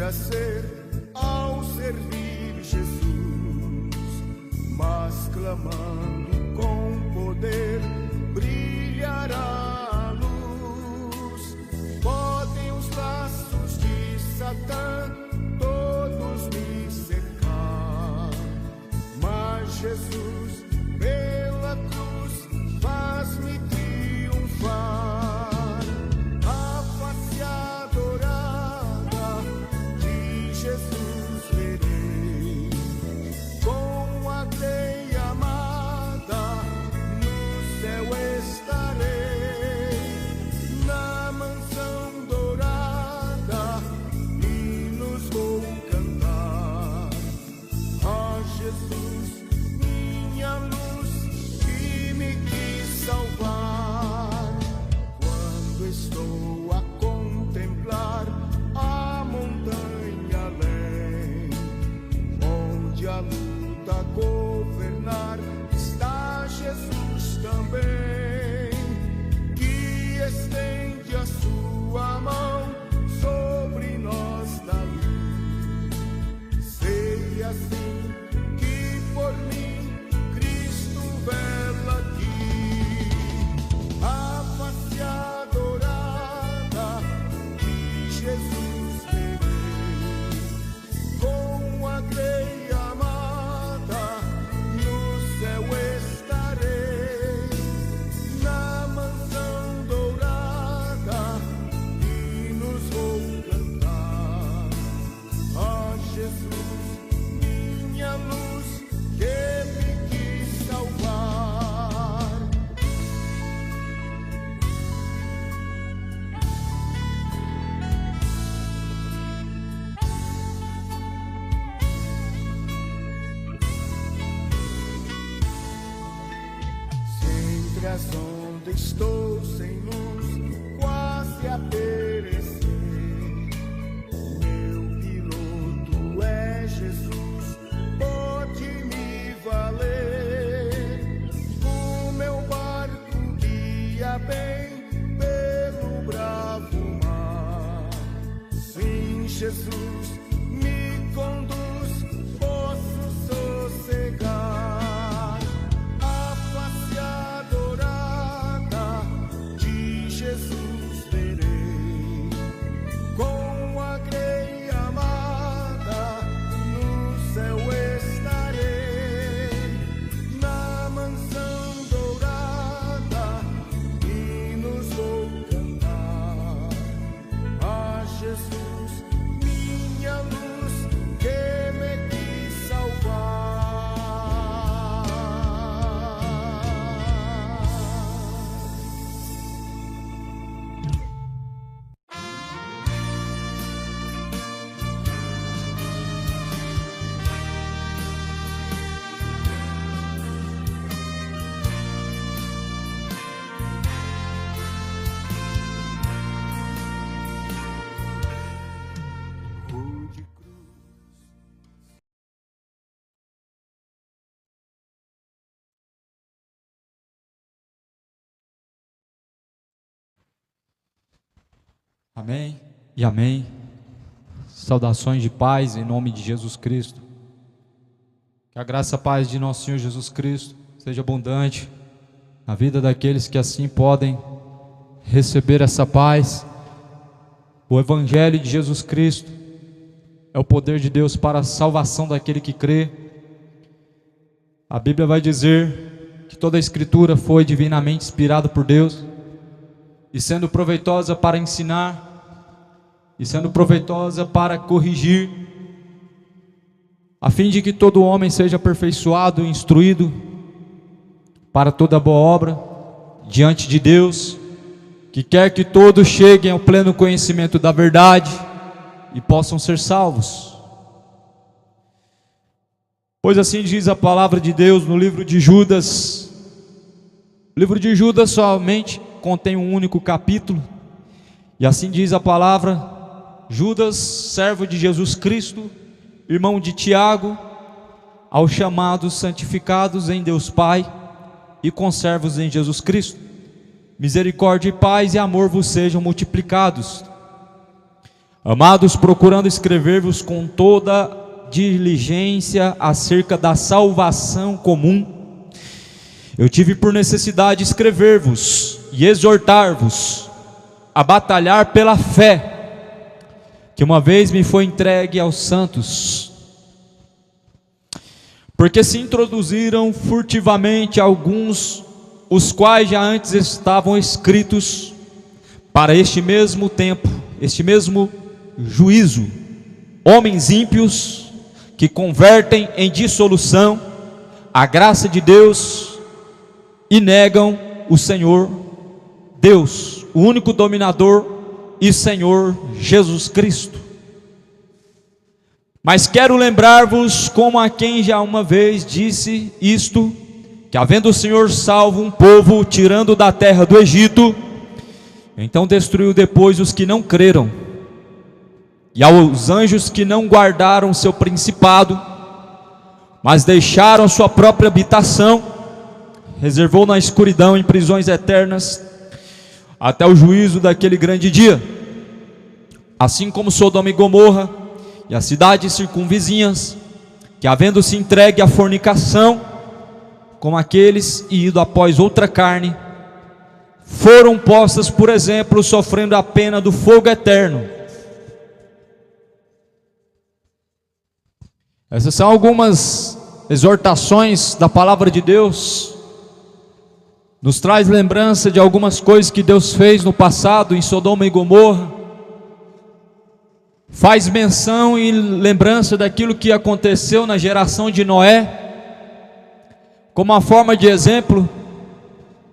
prazer ao servir Jesus, mas clamando com poder brilhará a luz. Podem os laços de Satã todos me cercar, mas Jesus pela cruz faz-me triunfar. A face adorada de Jesus verei, com a teia amada no céu estarei. Na mansão dourada hinos vou cantar a Jesus, minha luz que me quis salvar. Quando estou a contemplar a montanha além, onde a luta governar, está Jesus também, que estende a sua mão sobre nós dali. Sei assim que por mim Cristo vela aqui. A face adorada de Jesus verei, com a teia amada no céu estarei. Na mansão dourada hinos vou cantar a Jesus, minha luz que me quis salvar. Se entre as ondas estou sem luz, quase a perecer, meu piloto é Jesus, pode me valer. O meu barco guia bem pelo bravo mar. Sim, Jesus me conduz, posso sossegar. A face adorada de Jesus verei, com a grei amada no céu estarei. Na mansão dourada hinos vou cantar a Jesus, minha luz que me quis salvar. Rude cruz. Amém e amém. Saudações de paz em nome de Jesus Cristo. Que a graça e a paz de nosso Senhor Jesus Cristo seja abundante na vida daqueles que assim podem receber essa paz. O Evangelho de Jesus Cristo é o poder de Deus para a salvação daquele que crê. A Bíblia vai dizer que toda a Escritura foi divinamente inspirada por Deus, e sendo proveitosa para ensinar, e sendo proveitosa para corrigir, a fim de que todo homem seja aperfeiçoado e instruído para toda boa obra diante de Deus, que quer que todos cheguem ao pleno conhecimento da verdade e possam ser salvos. Pois assim diz a palavra de Deus no livro de Judas. O livro de Judas somente contém um único capítulo, e assim diz a palavra: Judas, servo de Jesus Cristo, irmão de Tiago, aos chamados santificados em Deus Pai e conservos em Jesus Cristo, misericórdia e paz e amor vos sejam multiplicados. Amados, procurando escrever-vos com toda diligência acerca da salvação comum, eu tive por necessidade escrever-vos e exortar-vos a batalhar pela fé, que uma vez me foi entregue aos santos. Porque se introduziram furtivamente alguns, os quais já antes estavam escritos para este mesmo tempo, este mesmo juízo, homens ímpios que convertem em dissolução a graça de Deus e negam o Senhor Deus, o único dominador e Senhor Jesus Cristo. Mas quero lembrar-vos, como a quem já uma vez disse isto, que havendo o Senhor salvo um povo, tirando da terra do Egito, então destruiu depois os que não creram, e aos anjos que não guardaram seu principado, mas deixaram sua própria habitação, reservou na escuridão em prisões eternas, até o juízo daquele grande dia. Assim como Sodoma e Gomorra, e as cidades circunvizinhas, que havendo se entregue à fornicação, como aqueles e ido após outra carne, foram postas por exemplo, sofrendo a pena do fogo eterno. Essas são algumas exortações da palavra de Deus, nos traz lembrança de algumas coisas que Deus fez no passado em Sodoma e Gomorra, faz menção e lembrança daquilo que aconteceu na geração de Noé, como uma forma de exemplo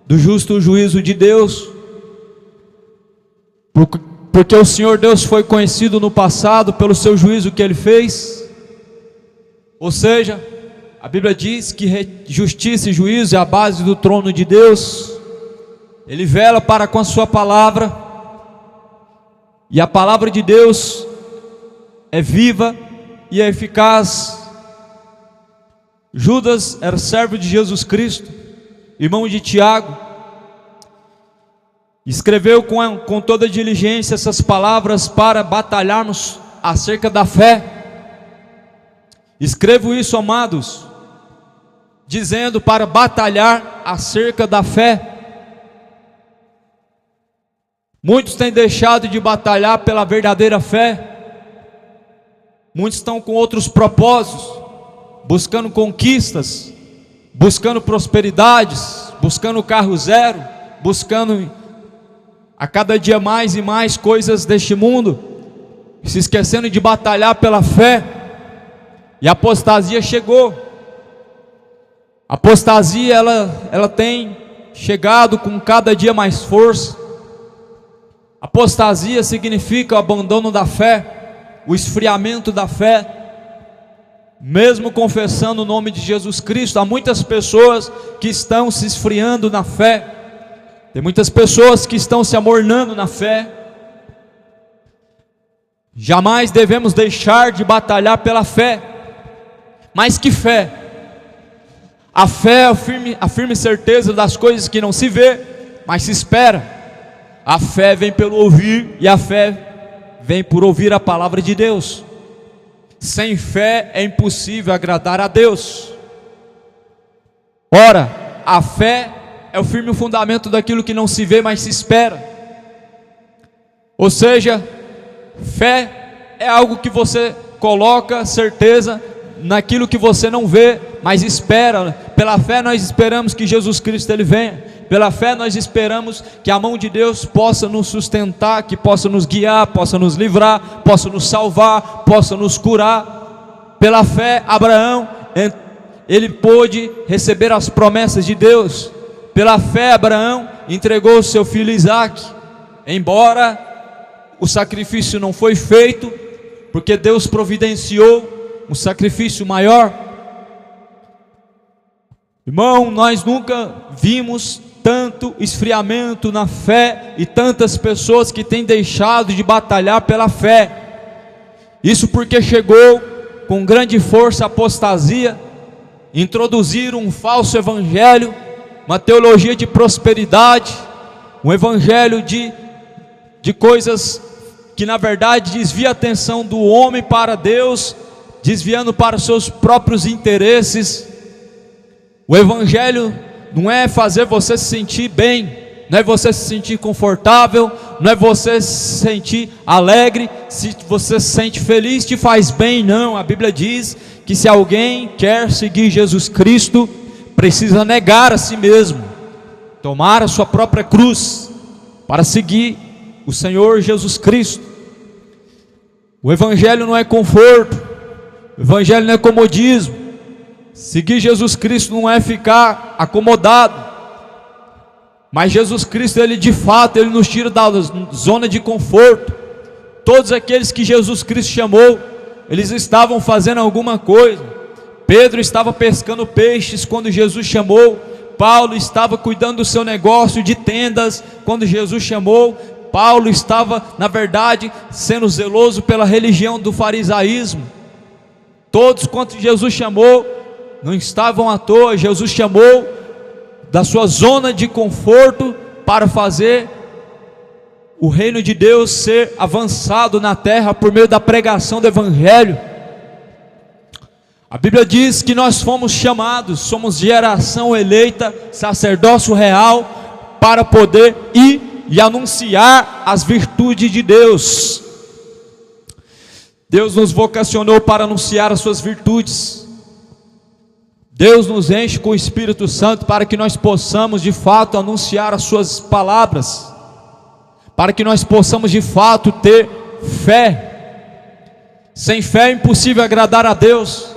do justo juízo de Deus, porque o Senhor Deus foi conhecido no passado pelo seu juízo que Ele fez. Ou seja, a Bíblia diz que justiça e juízo é a base do trono de Deus. Ele vela para com a sua palavra, e a palavra de Deus é viva e é eficaz. Judas era servo de Jesus Cristo, irmão de Tiago, escreveu com toda diligência essas palavras para batalharmos acerca da fé. Escrevo isso, amados, dizendo para batalhar acerca da fé. Muitos têm deixado de batalhar pela verdadeira fé, muitos estão com outros propósitos, buscando conquistas, buscando prosperidades, buscando carro zero, buscando a cada dia mais e mais coisas deste mundo, se esquecendo de batalhar pela fé. E a apostasia chegou. A apostasia ela tem chegado com cada dia mais força. Apostasia significa o abandono da fé, o esfriamento da fé. Mesmo confessando o nome de Jesus Cristo, há muitas pessoas que estão se esfriando na fé. Tem muitas pessoas que estão se amornando na fé. Jamais devemos deixar de batalhar pela fé. Mas que fé? A fé é a firme certeza das coisas que não se vê, mas se espera. A fé vem pelo ouvir, e a fé vem por ouvir a palavra de Deus. Sem fé é impossível agradar a Deus. Ora, a fé é o firme fundamento daquilo que não se vê, mas se espera. Ou seja, fé é algo que você coloca certeza naquilo que você não vê, mas espera. Pela fé nós esperamos que Jesus Cristo Ele venha. Pela fé nós esperamos que a mão de Deus possa nos sustentar, que possa nos guiar, possa nos livrar, possa nos salvar, possa nos curar. Pela fé Abraão, ele pôde receber as promessas de Deus. Pela fé Abraão entregou o seu filho Isaque, embora o sacrifício não foi feito, porque Deus providenciou um sacrifício maior. Irmão, nós nunca vimos tanto esfriamento na fé e tantas pessoas que têm deixado de batalhar pela fé. Isso porque chegou com grande força a apostasia, introduziram um falso evangelho, uma teologia de prosperidade, um evangelho de coisas que na verdade desvia a atenção do homem para Deus, desviando para os seus próprios interesses. O Evangelho não é fazer você se sentir bem, não é você se sentir confortável, não é você se sentir alegre. Se você se sente feliz, te faz bem, não. A Bíblia diz que se alguém quer seguir Jesus Cristo, precisa negar a si mesmo, tomar a sua própria cruz, para seguir o Senhor Jesus Cristo. O Evangelho não é conforto, o Evangelho não é comodismo. Seguir Jesus Cristo não é ficar acomodado, mas Jesus Cristo, Ele de fato, Ele nos tira da zona de conforto. Todos aqueles que Jesus Cristo chamou, eles estavam fazendo alguma coisa. Pedro estava pescando peixes quando Jesus chamou. Paulo estava cuidando do seu negócio de tendas quando Jesus chamou. Paulo estava, na verdade, sendo zeloso pela religião do farisaísmo. Todos quanto Jesus chamou, não estavam à toa. Jesus chamou da sua zona de conforto para fazer o reino de Deus ser avançado na terra por meio da pregação do Evangelho. A Bíblia diz que nós fomos chamados, somos geração eleita, sacerdócio real, para poder ir e anunciar as virtudes de Deus. Deus nos vocacionou para anunciar as suas virtudes. Deus nos enche com o Espírito Santo para que nós possamos de fato anunciar as suas palavras, para que nós possamos de fato ter fé. Sem fé é impossível agradar a Deus.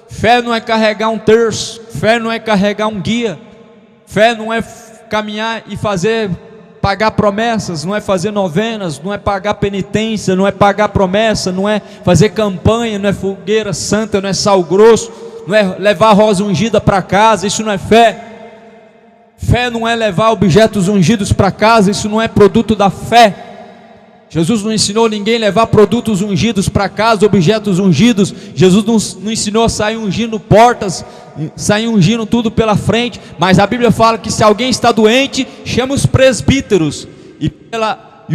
Fé não é carregar um terço, fé não é carregar um guia, fé não é caminhar e pagar promessas, não é fazer novenas, não é pagar penitência, não é pagar promessa, não é fazer campanha, não é fogueira santa, não é sal grosso, não é levar rosa ungida para casa. Isso não é fé. Fé não é levar objetos ungidos para casa, isso não é produto da fé. Jesus não ensinou ninguém a levar produtos ungidos para casa, objetos ungidos. Jesus não ensinou a sair ungindo portas, sair ungindo tudo pela frente. Mas a Bíblia fala que se alguém está doente, chama os presbíteros, e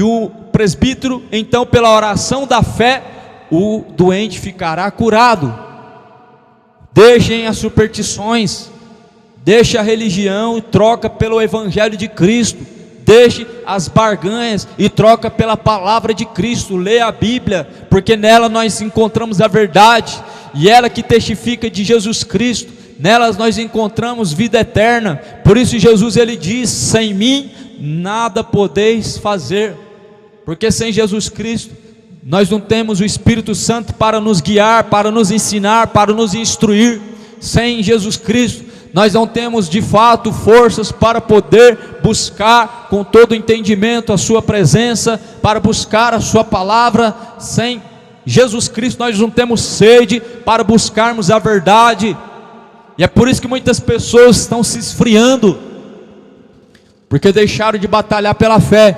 o presbítero, então pela oração da fé, o doente ficará curado. Deixem as superstições, deixe a religião e troca pelo Evangelho de Cristo. Deixe as barganhas e troca pela palavra de Cristo. Leia a Bíblia, porque nela nós encontramos a verdade, e ela que testifica de Jesus Cristo. Nelas nós encontramos vida eterna. Por isso Jesus ele diz: sem mim nada podeis fazer. Porque sem Jesus Cristo nós não temos o Espírito Santo para nos guiar, para nos ensinar, para nos instruir. Sem Jesus Cristo nós não temos de fato forças para poder buscar com todo entendimento a sua presença, para buscar a sua palavra. Sem Jesus Cristo nós não temos sede para buscarmos a verdade. E é por isso que muitas pessoas estão se esfriando, porque deixaram de batalhar pela fé,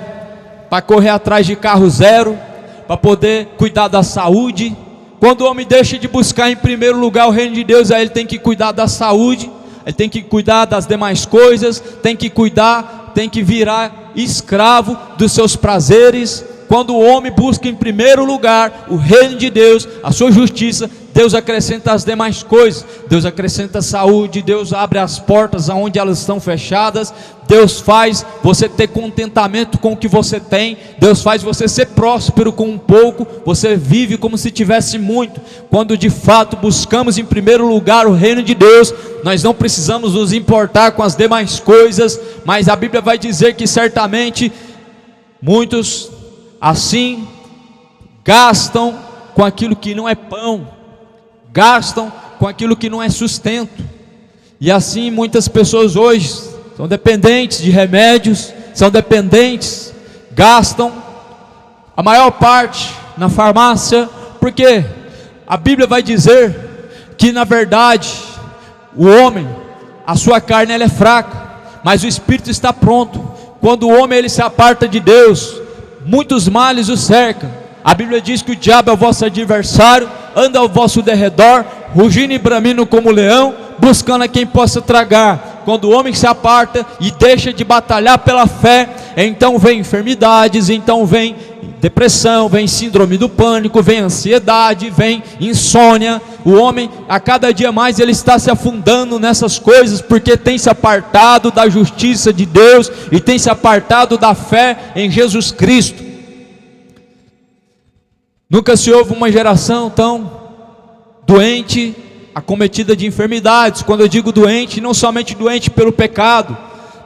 para correr atrás de carro zero, para poder cuidar da saúde. Quando o homem deixa de buscar em primeiro lugar o reino de Deus, aí ele tem que cuidar da saúde, ele tem que cuidar das demais coisas, tem que virar escravo dos seus prazeres. Quando o homem busca em primeiro lugar o reino de Deus, a sua justiça, Deus acrescenta as demais coisas. Deus acrescenta a saúde, Deus abre as portas aonde elas estão fechadas. Deus faz você ter contentamento com o que você tem. Deus faz você ser próspero com um pouco. Você vive como se tivesse muito. Quando de fato buscamos em primeiro lugar o reino de Deus, nós não precisamos nos importar com as demais coisas. Mas a Bíblia vai dizer que certamente muitos assim gastam com aquilo que não é pão, gastam com aquilo que não é sustento. E assim muitas pessoas hoje são dependentes de remédios, são dependentes, gastam a maior parte na farmácia, porque a Bíblia vai dizer que na verdade o homem, a sua carne ela é fraca, mas o espírito está pronto. Quando o homem ele se aparta de Deus, muitos males o cercam. A Bíblia diz que o diabo é o vosso adversário, anda ao vosso derredor, rugindo e bramindo como leão, buscando a quem possa tragar. Quando o homem se aparta e deixa de batalhar pela fé, então vem enfermidades, então vem depressão, vem síndrome do pânico, vem ansiedade, vem insônia. O homem, a cada dia mais, ele está se afundando nessas coisas, porque tem se apartado da justiça de Deus, e tem se apartado da fé em Jesus Cristo. Nunca se houve uma geração tão doente, acometida de enfermidades. Quando eu digo doente, não somente doente pelo pecado,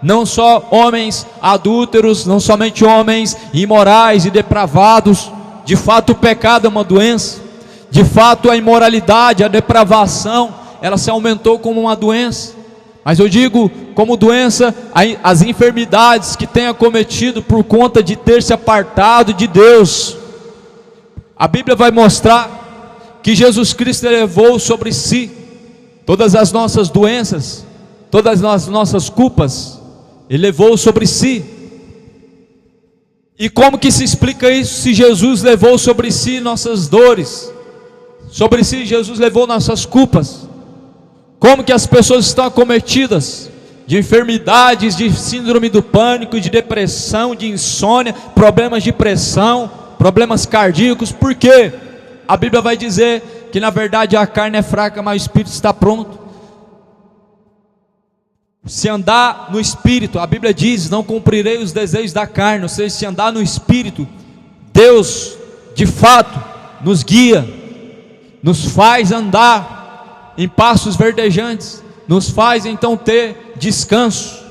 não só homens adúlteros, não somente homens imorais e depravados. De fato o pecado é uma doença, de fato a imoralidade, a depravação, ela se aumentou como uma doença. Mas eu digo como doença as enfermidades que tem acometido por conta de ter se apartado de Deus. A Bíblia vai mostrar que Jesus Cristo levou sobre si todas as nossas doenças, todas as nossas culpas, Ele levou sobre si. E como que se explica isso? Se Jesus levou sobre si nossas dores, sobre si Jesus levou nossas culpas, como que as pessoas estão acometidas de enfermidades, de síndrome do pânico, de depressão, de insônia, problemas de pressão, problemas cardíacos? Por quê? A Bíblia vai dizer que na verdade a carne é fraca, mas o Espírito está pronto. Se andar no Espírito, a Bíblia diz, não cumprirei os desejos da carne. Ou seja, se andar no Espírito, Deus de fato nos guia, nos faz andar em passos verdejantes, nos faz então ter descanso.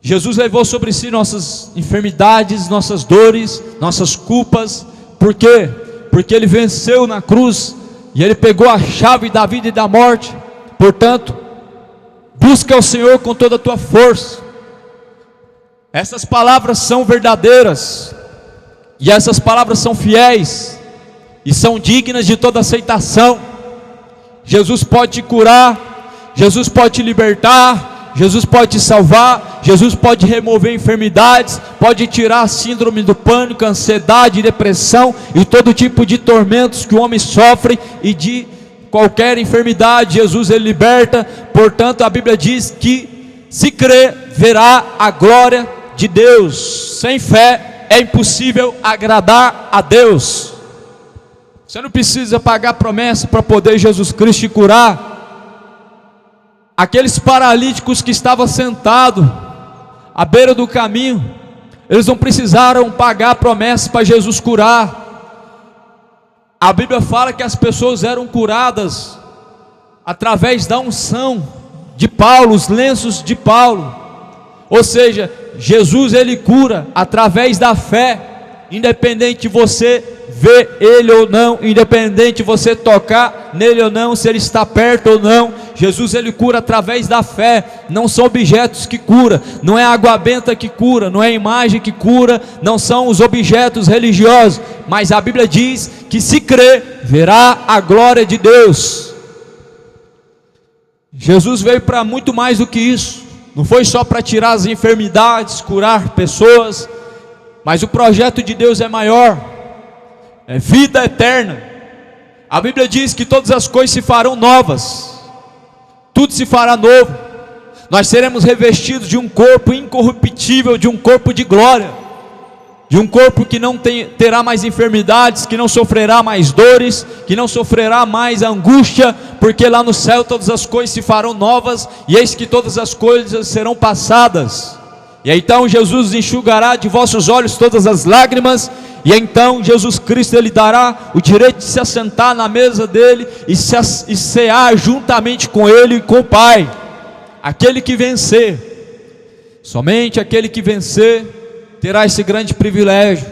Jesus levou sobre si nossas enfermidades, nossas dores, nossas culpas. Por quê? Porque Ele venceu na cruz, e Ele pegou a chave da vida e da morte. Portanto, busca o Senhor com toda a tua força. Essas palavras são verdadeiras, e essas palavras são fiéis, e são dignas de toda aceitação. Jesus pode te curar, Jesus pode te libertar, Jesus pode te salvar, Jesus pode remover enfermidades, pode tirar a síndrome do pânico, ansiedade, depressão e todo tipo de tormentos que o homem sofre, e de qualquer enfermidade Jesus Ele liberta. Portanto a Bíblia diz que se crer, verá a glória de Deus. Sem fé é impossível agradar a Deus. Você não precisa pagar promessa para poder Jesus Cristo te curar. Aqueles paralíticos que estavam sentados à beira do caminho, eles não precisaram pagar promessa para Jesus curar. A Bíblia fala que as pessoas eram curadas através da unção de Paulo, os lenços de Paulo. Ou seja, Jesus Ele cura através da fé, independente de você ver Ele ou não, independente de você tocar nele ou não, se Ele está perto ou não. Jesus Ele cura através da fé. Não são objetos que cura, não é a água benta que cura, não é a imagem que cura, não são os objetos religiosos, mas a Bíblia diz que se crer, verá a glória de Deus. Jesus veio para muito mais do que isso. Não foi só para tirar as enfermidades, curar pessoas, mas o projeto de Deus é maior, é vida eterna. A Bíblia diz que todas as coisas se farão novas, tudo se fará novo. Nós seremos revestidos de um corpo incorruptível, de um corpo de glória, de um corpo que não terá mais enfermidades, que não sofrerá mais dores, que não sofrerá mais angústia, porque lá no céu todas as coisas se farão novas, e eis que todas as coisas serão passadas. E então Jesus enxugará de vossos olhos todas as lágrimas, e então Jesus Cristo Ele dará o direito de se assentar na mesa dele e cear juntamente com Ele e com o Pai. Aquele que vencer, somente aquele que vencer terá esse grande privilégio.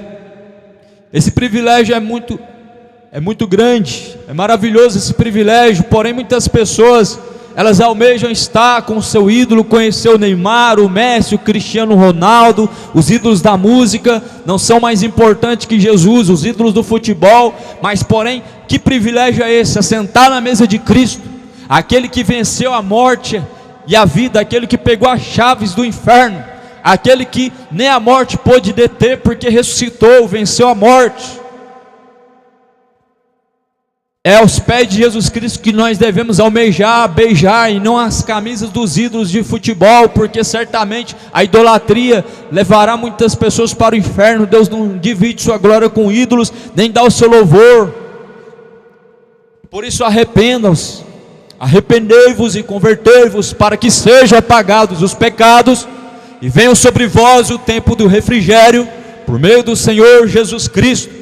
Esse privilégio é muito grande, é maravilhoso esse privilégio. Porém muitas pessoas, elas almejam estar com o seu ídolo, conhecer o Neymar, o Messi, o Cristiano Ronaldo. Os ídolos da música não são mais importantes que Jesus, os ídolos do futebol. Mas porém, que privilégio é esse? Assentar na mesa de Cristo, aquele que venceu a morte e a vida, aquele que pegou as chaves do inferno, aquele que nem a morte pôde deter, porque ressuscitou, venceu a morte. É aos pés de Jesus Cristo que nós devemos almejar, beijar, e não as camisas dos ídolos de futebol, porque certamente a idolatria levará muitas pessoas para o inferno. Deus não divide sua glória com ídolos, nem dá o seu louvor. Por isso arrependam-se, arrependei-vos e convertei-vos, para que sejam apagados os pecados, e venham sobre vós o tempo do refrigério, por meio do Senhor Jesus Cristo.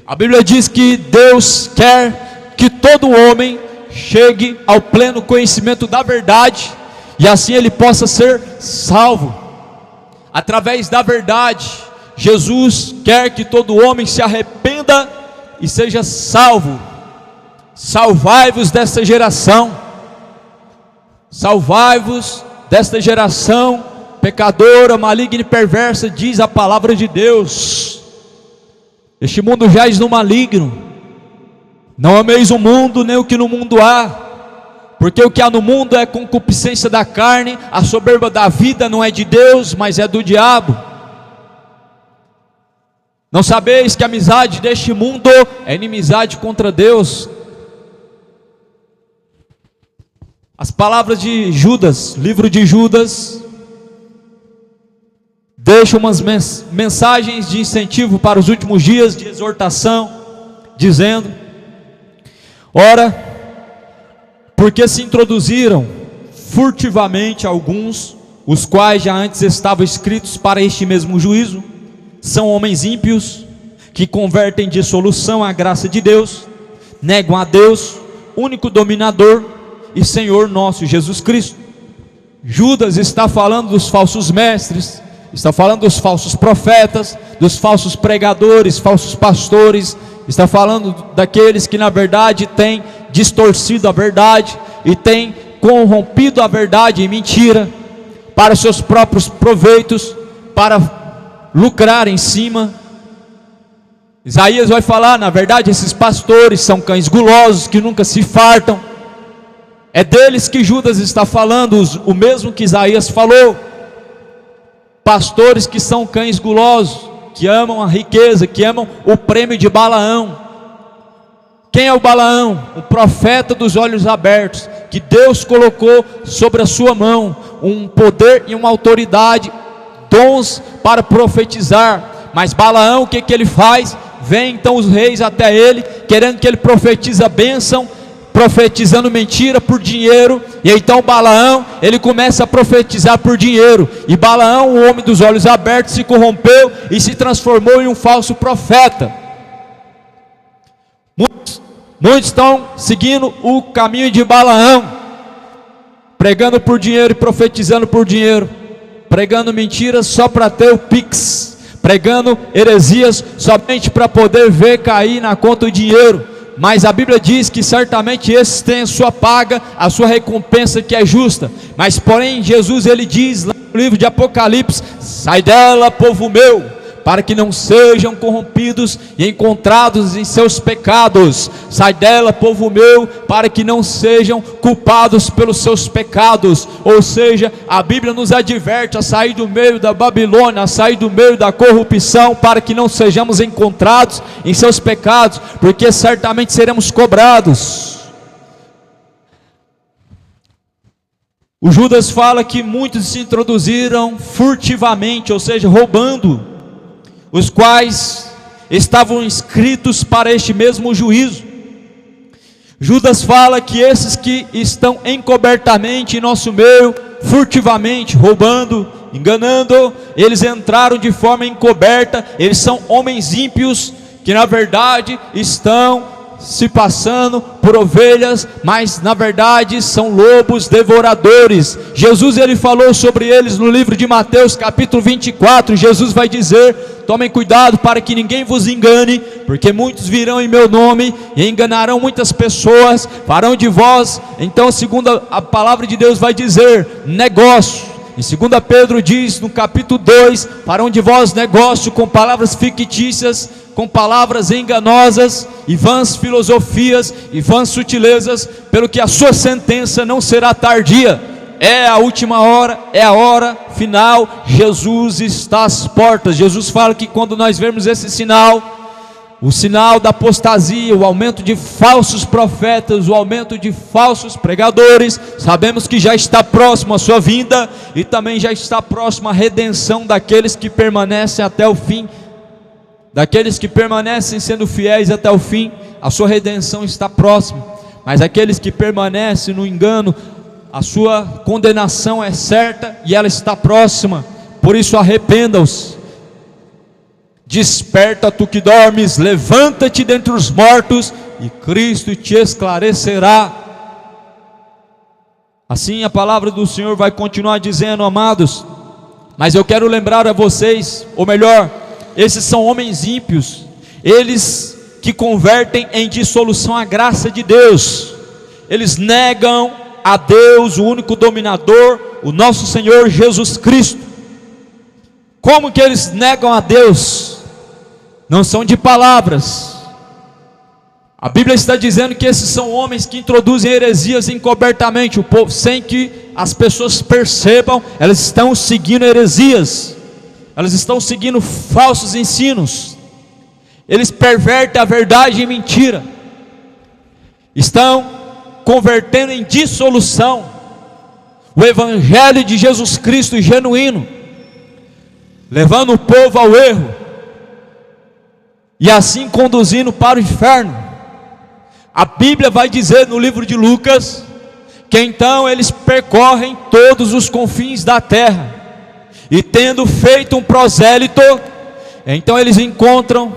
A Bíblia diz que Deus quer que todo homem chegue ao pleno conhecimento da verdade, e assim ele possa ser salvo. Através da verdade, Jesus quer que todo homem se arrependa e seja salvo. Salvai-vos desta geração, salvai-vos desta geração pecadora, maligna e perversa, diz a palavra de Deus. Este mundo jaz no maligno. Não ameis o mundo, nem o que no mundo há, porque o que há no mundo é concupiscência da carne, a soberba da vida não é de Deus, mas é do diabo. Não sabeis que a amizade deste mundo é inimizade contra Deus? As palavras de Judas, livro de Judas, deixa umas mensagens de incentivo para os últimos dias, de exortação, dizendo: ora, porque se introduziram furtivamente alguns, os quais já antes estavam escritos para este mesmo juízo, são homens ímpios, que convertem dissolução a graça de Deus, negam a Deus, único dominador e Senhor nosso Jesus Cristo. Judas está falando dos falsos mestres, está falando dos falsos profetas, dos falsos pregadores, falsos pastores, está falando daqueles que na verdade têm distorcido a verdade e têm corrompido a verdade em mentira, para seus próprios proveitos, para lucrar em cima. Isaías vai falar: na verdade esses pastores são cães gulosos que nunca se fartam. É deles que Judas está falando, o mesmo que Isaías falou. Pastores que são cães gulosos, que amam a riqueza, que amam o prêmio de Balaão. Quem é o Balaão? O profeta dos olhos abertos, que Deus colocou sobre a sua mão um poder e uma autoridade, dons para profetizar. Mas Balaão, o que ele faz? Vem então os reis até ele, querendo que ele profetize a bênção, profetizando mentira por dinheiro. E então Balaão, ele começa a profetizar por dinheiro, e Balaão, o homem dos olhos abertos, se corrompeu e se transformou em um falso profeta. Muitos estão seguindo o caminho de Balaão, pregando por dinheiro e profetizando por dinheiro, pregando mentiras só para ter o Pix, pregando heresias somente para poder ver cair na conta o dinheiro. Mas a Bíblia diz que certamente esses têm a sua paga, a sua recompensa, que é justa. Mas porém Jesus, ele diz lá no livro de Apocalipse: sai dela, povo meu, para que não sejam corrompidos e encontrados em seus pecados. Sai dela, povo meu, para que não sejam culpados pelos seus pecados. Ou seja, a Bíblia nos adverte a sair do meio da Babilônia, a sair do meio da corrupção, para que não sejamos encontrados em seus pecados, porque certamente seremos cobrados. O Judas fala que muitos se introduziram furtivamente, ou seja, roubando, os quais estavam inscritos para este mesmo juízo. Judas fala que esses que estão encobertamente em nosso meio, furtivamente, roubando, enganando, eles entraram de forma encoberta. Eles são homens ímpios, que na verdade estão se passando por ovelhas, mas na verdade são lobos devoradores. Jesus, ele falou sobre eles no livro de Mateus capítulo 24. Jesus vai dizer: tomem cuidado para que ninguém vos engane, porque muitos virão em meu nome e enganarão muitas pessoas, farão de vós, então segundo a palavra de Deus vai dizer, negócio. Em 2 Pedro diz no capítulo 2, farão de vós negócio com palavras fictícias, com palavras enganosas e vãs filosofias e vãs sutilezas, pelo que a sua sentença não será tardia. É a última hora, é a hora final. Jesus está às portas. Jesus fala que quando nós vermos esse sinal, o sinal da apostasia, o aumento de falsos profetas, o aumento de falsos pregadores. Sabemos que já está próximo a sua vinda, e também já está próximo a redenção daqueles que permanecem até o fim, daqueles que permanecem sendo fiéis até o fim. A sua redenção está próxima, mas aqueles que permanecem no engano, a sua condenação é certa e ela está próxima. Por isso arrependam-se. Desperta, tu que dormes, levanta-te dentre os mortos, e Cristo te esclarecerá. Assim a palavra do Senhor vai continuar dizendo, amados. Mas eu quero lembrar a vocês, ou melhor, esses são homens ímpios, eles que convertem em dissolução a graça de Deus. Eles negam a Deus, o único dominador, o nosso Senhor Jesus Cristo. Como que eles negam a Deus? Não são de palavras. A Bíblia está dizendo que esses são homens que introduzem heresias encobertamente. O povo, sem que as pessoas percebam, elas estão seguindo heresias, elas estão seguindo falsos ensinos. Eles pervertem a verdade em mentira, estão convertendo em dissolução o Evangelho de Jesus Cristo genuíno, levando o povo ao erro, e assim conduzindo para o inferno. A Bíblia vai dizer no livro de Lucas, que então eles percorrem todos os confins da terra, e tendo feito um prosélito, então eles encontram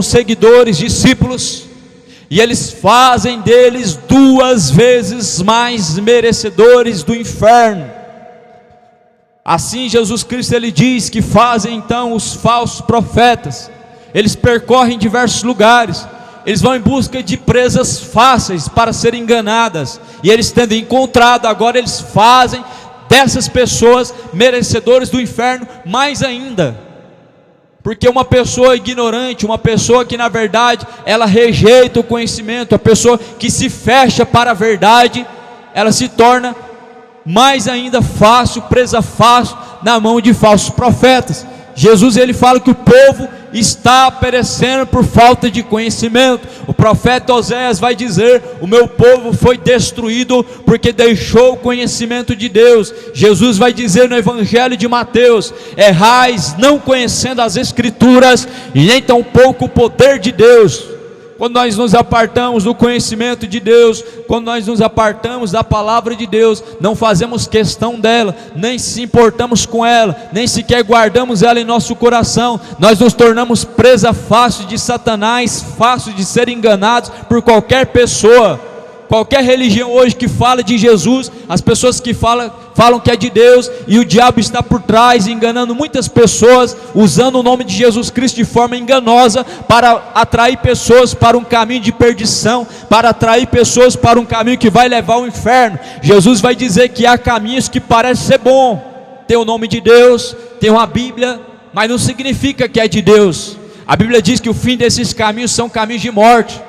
seguidores, discípulos, e eles fazem deles 2 vezes mais merecedores do inferno. Assim Jesus Cristo ele diz que fazem então os falsos profetas. Eles percorrem diversos lugares, eles vão em busca de presas fáceis para serem enganadas, e eles tendo encontrado, agora eles fazem dessas pessoas merecedores do inferno mais ainda. Porque uma pessoa ignorante, uma pessoa que na verdade ela rejeita o conhecimento, a pessoa que se fecha para a verdade, ela se torna mais ainda fácil, presa fácil na mão de falsos profetas. Jesus ele fala que o povo está perecendo por falta de conhecimento. O profeta Oséias vai dizer: o meu povo foi destruído porque deixou o conhecimento de Deus. Jesus vai dizer no Evangelho de Mateus: errais não conhecendo as Escrituras e nem tampouco o poder de Deus. Quando nós nos apartamos do conhecimento de Deus, quando nós nos apartamos da palavra de Deus, não fazemos questão dela, nem se importamos com ela, nem sequer guardamos ela em nosso coração, nós nos tornamos presa fácil de Satanás, fácil de ser enganados por qualquer pessoa. Qualquer religião hoje que fala de Jesus, as pessoas que falam que é de Deus, e o diabo está por trás, enganando muitas pessoas, usando o nome de Jesus Cristo de forma enganosa, para atrair pessoas para um caminho de perdição, para atrair pessoas para um caminho que vai levar ao inferno. Jesus vai dizer que há caminhos que parecem ser bom, tem o nome de Deus, tem uma Bíblia, mas não significa que é de Deus. A Bíblia diz que o fim desses caminhos são caminhos de morte.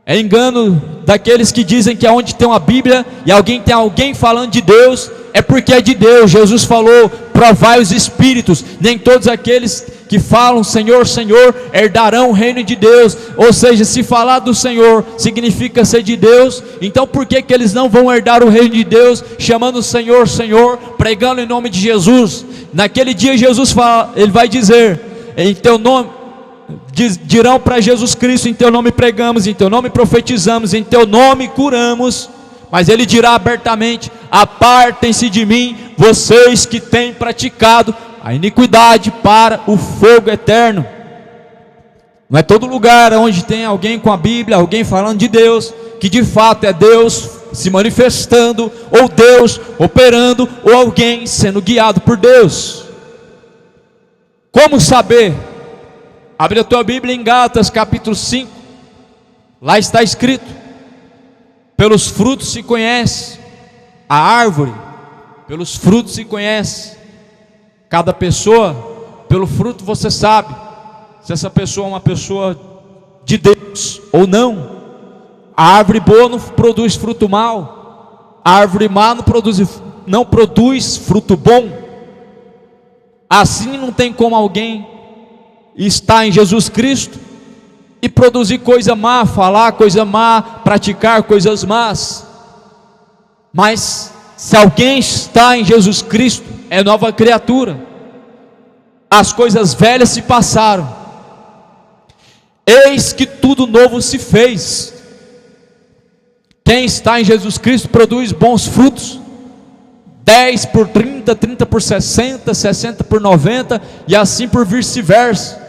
É engano daqueles que dizem que aonde tem uma Bíblia e tem alguém falando de Deus, é porque é de Deus. Jesus falou: provai os espíritos, nem todos aqueles que falam Senhor, Senhor, herdarão o reino de Deus. Ou seja, se falar do Senhor significa ser de Deus, então por que eles não vão herdar o reino de Deus, chamando o Senhor, Senhor, pregando em nome de Jesus? Naquele dia Jesus fala, ele vai dizer: em teu nome dirão para Jesus Cristo: em teu nome pregamos, em teu nome profetizamos, em teu nome curamos. Mas ele dirá abertamente: apartem-se de mim, vocês que têm praticado a iniquidade, para o fogo eterno. Não é todo lugar onde tem alguém com a Bíblia, alguém falando de Deus, que de fato é Deus se manifestando, ou Deus operando, ou alguém sendo guiado por Deus. Como saber? Abre a tua Bíblia em Gálatas capítulo 5, lá está escrito: pelos frutos se conhece a árvore, pelos frutos se conhece cada pessoa, pelo fruto você sabe se essa pessoa é uma pessoa de Deus ou não. A árvore boa não produz fruto mau, a árvore má não produz fruto bom. Assim não tem como alguém estar em Jesus Cristo e produzir coisa má, falar coisa má, praticar coisas más. Mas se alguém está em Jesus Cristo, é nova criatura. As coisas velhas se passaram, eis que tudo novo se fez. Quem está em Jesus Cristo produz bons frutos, 10 por 30, 30 por 60, 60 por 90 e assim por vice-versa.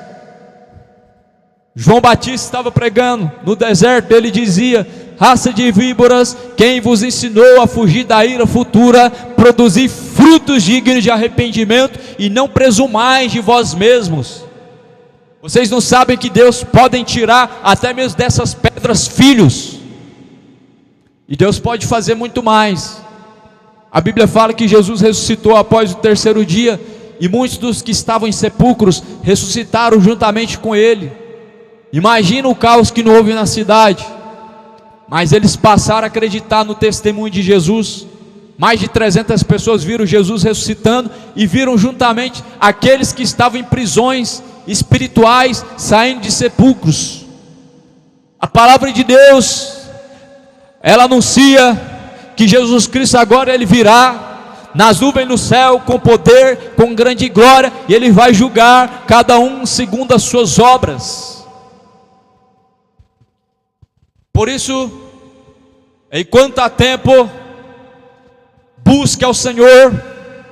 João Batista estava pregando no deserto, ele dizia: raça de víboras, quem vos ensinou a fugir da ira futura, produzir frutos dignos de arrependimento e não presumais de vós mesmos. Vocês não sabem que Deus pode tirar até mesmo dessas pedras filhos, e Deus pode fazer muito mais. A Bíblia fala que Jesus ressuscitou após o terceiro dia, e muitos dos que estavam em sepulcros ressuscitaram juntamente com ele. Imagina o caos que não houve na cidade, mas eles passaram a acreditar no testemunho de Jesus. Mais de 300 pessoas viram Jesus ressuscitando, e viram juntamente aqueles que estavam em prisões espirituais saindo de sepulcros. A palavra de Deus, ela anuncia que Jesus Cristo agora ele virá nas nuvens no céu com poder, com grande glória, e ele vai julgar cada um segundo as suas obras. Por isso, enquanto há tempo, busque ao Senhor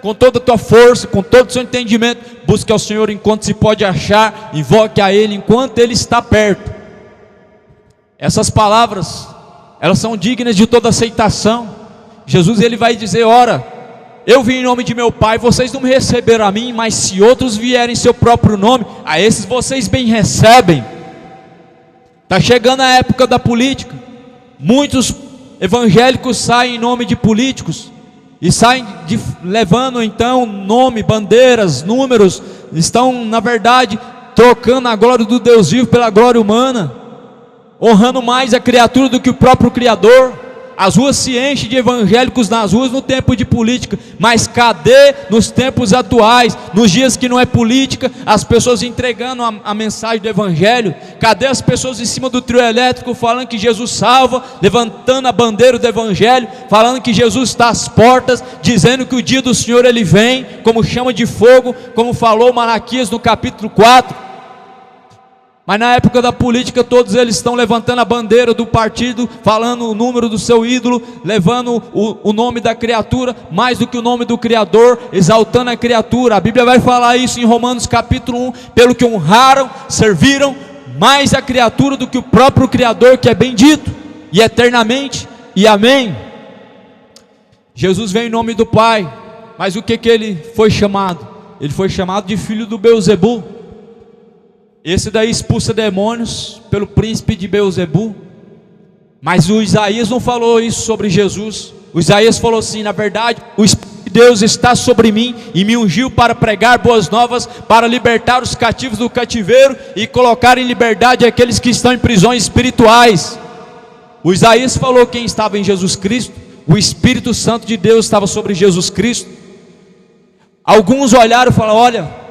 com toda a tua força, com todo o seu entendimento. Busque ao Senhor enquanto se pode achar, invoque a Ele enquanto Ele está perto. Essas palavras, elas são dignas de toda aceitação. Jesus ele vai dizer: ora, eu vim em nome de meu Pai, vocês não me receberam a mim, mas se outros vierem em seu próprio nome, a esses vocês bem recebem. Está chegando a época da política. Muitos evangélicos saem em nome de políticos, e saem levando então nome, bandeiras, números. Estão na verdade trocando a glória do Deus vivo pela glória humana, honrando mais a criatura do que o próprio Criador. As ruas se enchem de evangélicos nas ruas no tempo de política, mas cadê nos tempos atuais, nos dias que não é política, as pessoas entregando a mensagem do evangelho? Cadê as pessoas em cima do trio elétrico falando que Jesus salva, levantando a bandeira do evangelho, falando que Jesus está às portas, dizendo que o dia do Senhor ele vem como chama de fogo, como falou Malaquias no capítulo 4? Mas na época da política, todos eles estão levantando a bandeira do partido, falando o número do seu ídolo, levando o nome da criatura, mais do que o nome do Criador, exaltando a criatura. A Bíblia vai falar isso em Romanos capítulo 1, pelo que honraram, serviram mais a criatura do que o próprio Criador, que é bendito, e eternamente, e amém. Jesus veio em nome do Pai, mas o que ele foi chamado? Ele foi chamado de filho do Beelzebul. Esse daí expulsa demônios pelo príncipe de Beelzebul. Mas o Isaías não falou isso sobre Jesus. O Isaías falou assim: na verdade, o Espírito de Deus está sobre mim e me ungiu para pregar boas novas, para libertar os cativos do cativeiro e colocar em liberdade aqueles que estão em prisões espirituais. O Isaías falou quem estava em Jesus Cristo. O Espírito Santo de Deus estava sobre Jesus Cristo. Alguns olharam e falaram: olha,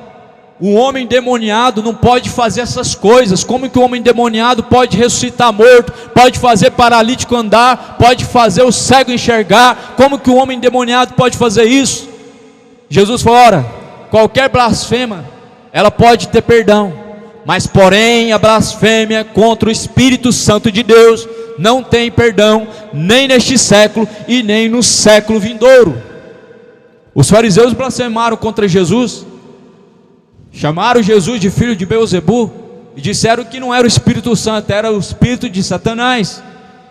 o homem endemoniado não pode fazer essas coisas. Como que o homem endemoniado pode ressuscitar morto, pode fazer paralítico andar, pode fazer o cego enxergar? Como que o homem endemoniado pode fazer isso? Jesus falou: ora, qualquer blasfêmia, ela pode ter perdão, mas porém a blasfêmia contra o Espírito Santo de Deus não tem perdão, nem neste século e nem no século vindouro. Os fariseus blasfemaram contra Jesus, chamaram Jesus de filho de Beelzebul e disseram que não era o Espírito Santo, era o espírito de Satanás.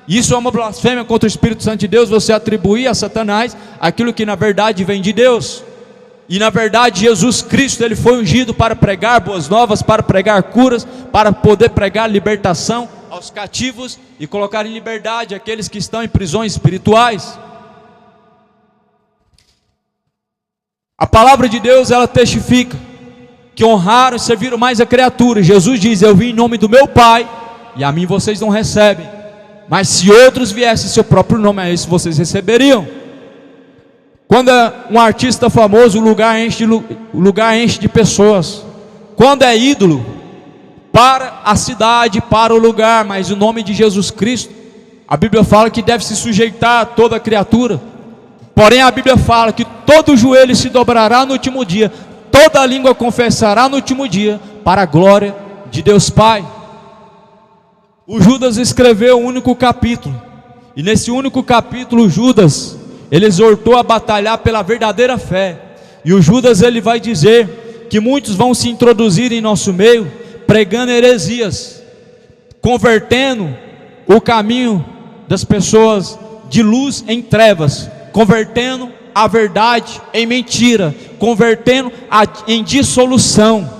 Isso é uma blasfêmia contra o Espírito Santo de Deus, você atribuir a Satanás aquilo que na verdade vem de Deus. E na verdade Jesus Cristo ele foi ungido para pregar boas novas, para pregar curas, para poder pregar libertação aos cativos e colocar em liberdade aqueles que estão em prisões espirituais. A palavra de Deus ela testifica que honraram e serviram mais a criatura. Jesus diz: eu vim em nome do meu Pai e a mim vocês não recebem, mas se outros viessem em seu próprio nome, a esse vocês receberiam. Quando é um artista famoso, o lugar enche de pessoas. Quando é ídolo, para a cidade, para o lugar, mas o nome de Jesus Cristo, a Bíblia fala que deve se sujeitar a toda criatura. Porém a Bíblia fala que todo joelho se dobrará no último dia, toda língua confessará no último dia, para a glória de Deus Pai. O Judas escreveu um único capítulo, e nesse único capítulo Judas, ele exortou a batalhar pela verdadeira fé. E o Judas, ele vai dizer que muitos vão se introduzir em nosso meio, pregando heresias, convertendo o caminho das pessoas de luz em trevas, convertendo a verdade em mentira, convertendo em dissolução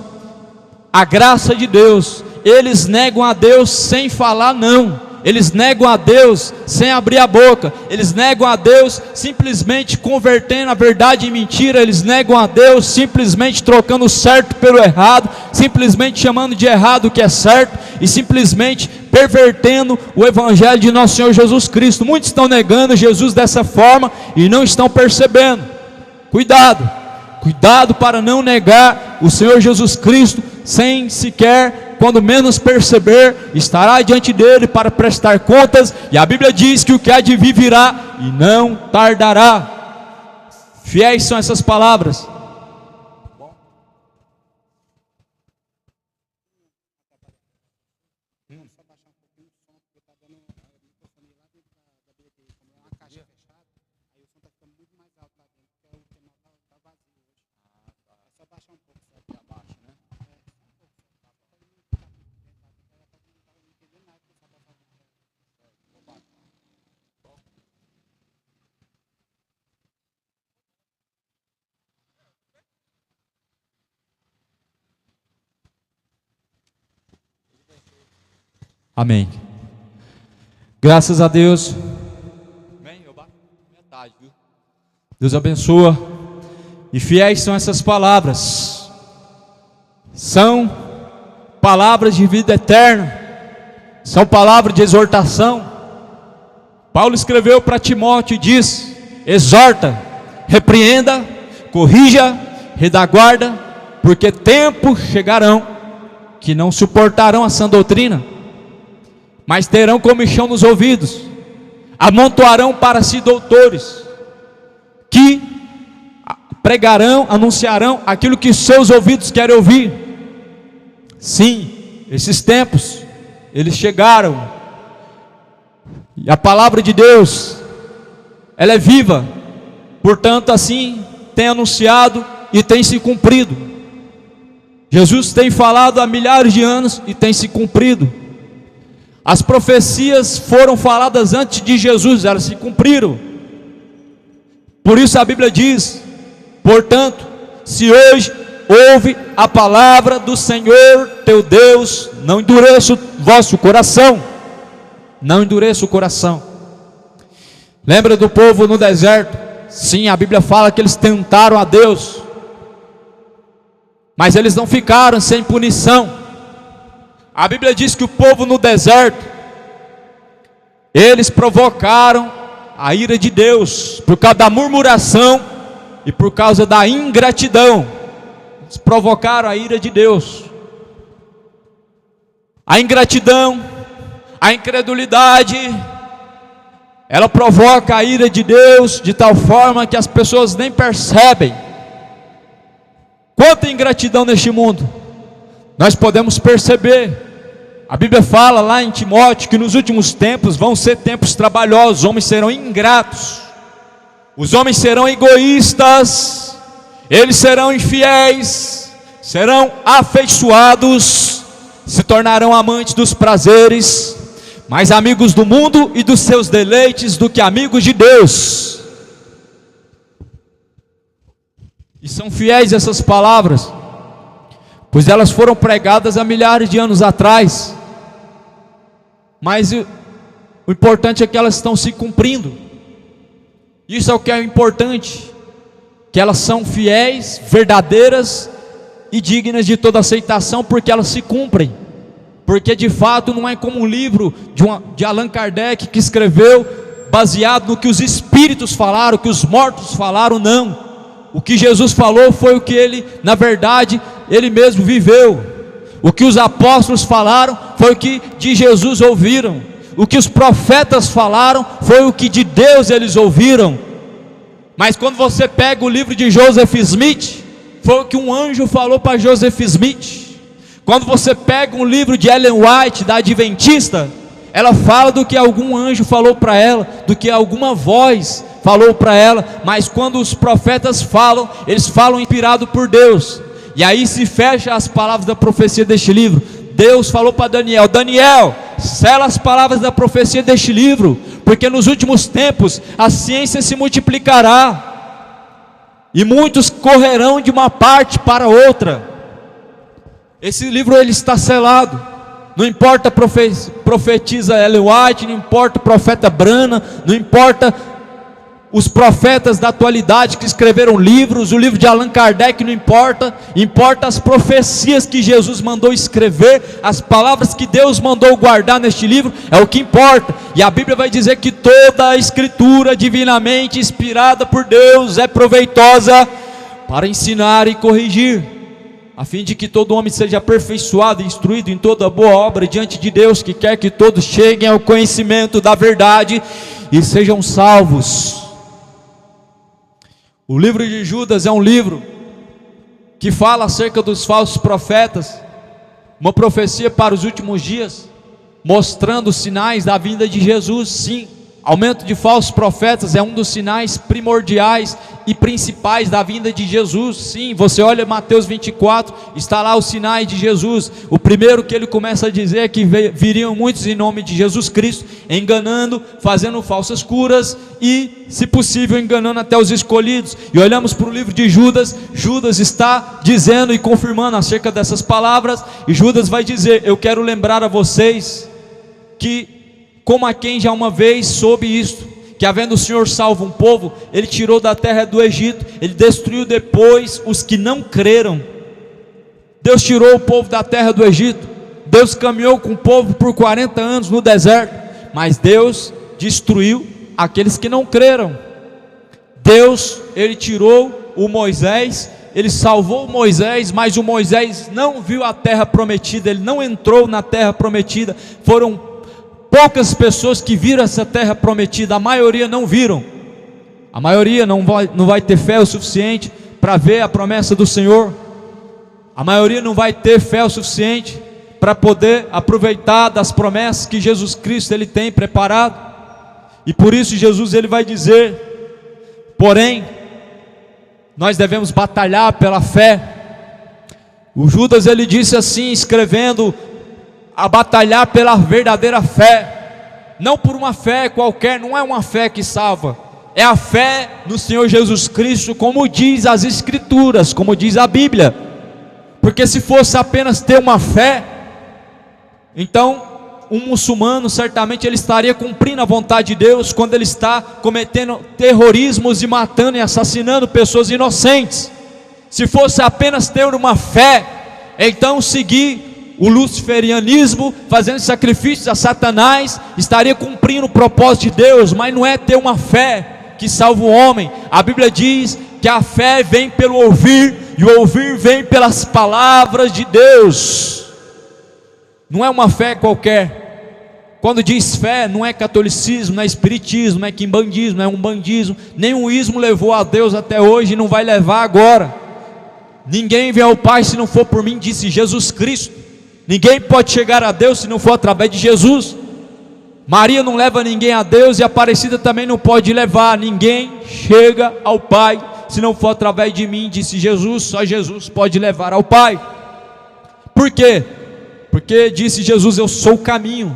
a graça de Deus. Eles negam a Deus sem falar não, eles negam a Deus sem abrir a boca, eles negam a Deus simplesmente convertendo a verdade em mentira, eles negam a Deus simplesmente trocando o certo pelo errado, simplesmente chamando de errado o que é certo, e simplesmente pervertendo o evangelho de nosso Senhor Jesus Cristo. Muitos estão negando Jesus dessa forma e não estão percebendo. Cuidado para não negar o Senhor Jesus Cristo sem sequer, quando menos perceber, estará diante dele para prestar contas, e a Bíblia diz que o que há de vir virá e não tardará. Fiéis são essas palavras. Amém. Graças a Deus. Deus abençoa. E fiéis são essas palavras. São palavras de vida eterna. São palavras de exortação. Paulo escreveu para Timóteo e diz: exorta, repreenda, corrija, redaguarda, porque tempos chegarão que não suportarão a sã doutrina, mas terão comichão nos ouvidos, amontoarão para si doutores, que pregarão, anunciarão aquilo que seus ouvidos querem ouvir. Sim, esses tempos, eles chegaram, e a palavra de Deus, ela é viva, portanto assim, tem anunciado e tem se cumprido. Jesus tem falado há milhares de anos e tem se cumprido. As profecias foram faladas antes de Jesus, elas se cumpriram. Por isso a Bíblia diz: portanto, se hoje ouve a palavra do Senhor teu Deus, não endureça o vosso coração. Não endureça o coração. Lembra do povo no deserto? Sim, a Bíblia fala que eles tentaram a Deus, mas eles não ficaram sem punição. A Bíblia diz que o povo no deserto, eles provocaram a ira de Deus, por causa da murmuração e por causa da ingratidão. Eles provocaram a ira de Deus. A ingratidão, a incredulidade, ela provoca a ira de Deus de tal forma que as pessoas nem percebem. Quanta ingratidão neste mundo, nós podemos perceber. A Bíblia fala lá em Timóteo que nos últimos tempos vão ser tempos trabalhosos, os homens serão ingratos, os homens serão egoístas, eles serão infiéis, serão afeiçoados, se tornarão amantes dos prazeres, mais amigos do mundo e dos seus deleites do que amigos de Deus. E são fiéis essas palavras, pois elas foram pregadas há milhares de anos atrás, mas o importante é que elas estão se cumprindo. Isso é o que é importante, que elas são fiéis, verdadeiras e dignas de toda aceitação, porque elas se cumprem. Porque de fato não é como um livro de Allan Kardec que escreveu baseado no que os espíritos falaram, que os mortos falaram, não. O que Jesus falou foi o que ele, na verdade, ele mesmo viveu. O que os apóstolos falaram foi o que de Jesus ouviram. O que os profetas falaram foi o que de Deus eles ouviram. Mas quando você pega o livro de Joseph Smith, foi o que um anjo falou para Joseph Smith. Quando você pega um livro de Ellen White, da Adventista, ela fala do que algum anjo falou para ela, do que alguma voz falou para ela. Mas quando os profetas falam, eles falam inspirado por Deus. E aí se fecha as palavras da profecia deste livro. Deus falou para Daniel: Daniel, sela as palavras da profecia deste livro, porque nos últimos tempos a ciência se multiplicará, e muitos correrão de uma parte para outra. Esse livro ele está selado. Não importa profetiza Ellen White, não importa o profeta Branham, não importa os profetas da atualidade que escreveram livros, o livro de Allan Kardec não importa, importa as profecias que Jesus mandou escrever, as palavras que Deus mandou guardar neste livro, é o que importa. E a Bíblia vai dizer que toda a escritura divinamente inspirada por Deus é proveitosa para ensinar e corrigir, a fim de que todo homem seja aperfeiçoado e instruído em toda boa obra diante de Deus, que quer que todos cheguem ao conhecimento da verdade e sejam salvos. O livro de Judas é um livro que fala acerca dos falsos profetas, uma profecia para os últimos dias, mostrando os sinais da vinda de Jesus. Sim, aumento de falsos profetas é um dos sinais primordiais e principais da vinda de Jesus. Sim, você olha Mateus 24, está lá os sinais de Jesus. O primeiro que ele começa a dizer é que viriam muitos em nome de Jesus Cristo, enganando, fazendo falsas curas e, se possível, enganando até os escolhidos. E olhamos para o livro de Judas, Judas está dizendo e confirmando acerca dessas palavras, e Judas vai dizer: eu quero lembrar a vocês que, como a quem já uma vez soube isto, que havendo o Senhor salvo um povo, Ele tirou da terra do Egito, Ele destruiu depois os que não creram. Deus tirou o povo da terra do Egito, Deus caminhou com o povo por 40 anos no deserto, mas Deus destruiu aqueles que não creram. Deus, Ele tirou o Moisés, Ele salvou Moisés, mas o Moisés não viu a terra prometida, ele não entrou na terra prometida. Foram poucas pessoas que viram essa terra prometida, a maioria não viram. A maioria não vai ter fé o suficiente para ver a promessa do Senhor. A maioria não vai ter fé o suficiente para poder aproveitar das promessas que Jesus Cristo Ele tem preparado. E por isso Jesus ele vai dizer: porém, nós devemos batalhar pela fé. O Judas ele disse assim, escrevendo: a batalhar pela verdadeira fé, não por uma fé qualquer. Não é uma fé que salva, é a fé no Senhor Jesus Cristo, como diz as Escrituras, como diz a Bíblia. Porque se fosse apenas ter uma fé, então um muçulmano certamente ele estaria cumprindo a vontade de Deus quando ele está cometendo terrorismos e matando e assassinando pessoas inocentes. Se fosse apenas ter uma fé, então seguir o luciferianismo, fazendo sacrifícios a Satanás, estaria cumprindo o propósito de Deus. Mas não é ter uma fé que salva o homem. A Bíblia diz que a fé vem pelo ouvir, e o ouvir vem pelas palavras de Deus. Não é uma fé qualquer. Quando diz fé, não é catolicismo, não é espiritismo, não é quimbandismo, não é umbandismo. Nenhum ismo levou a Deus até hoje e não vai levar agora. Ninguém vem ao Pai se não for por mim, disse Jesus Cristo. Ninguém pode chegar a Deus se não for através de Jesus. Maria não leva ninguém a Deus, e a Aparecida também não pode levar. Ninguém chega ao Pai se não for através de mim, disse Jesus. Só Jesus pode levar ao Pai. Por quê? Porque disse Jesus: eu sou o caminho.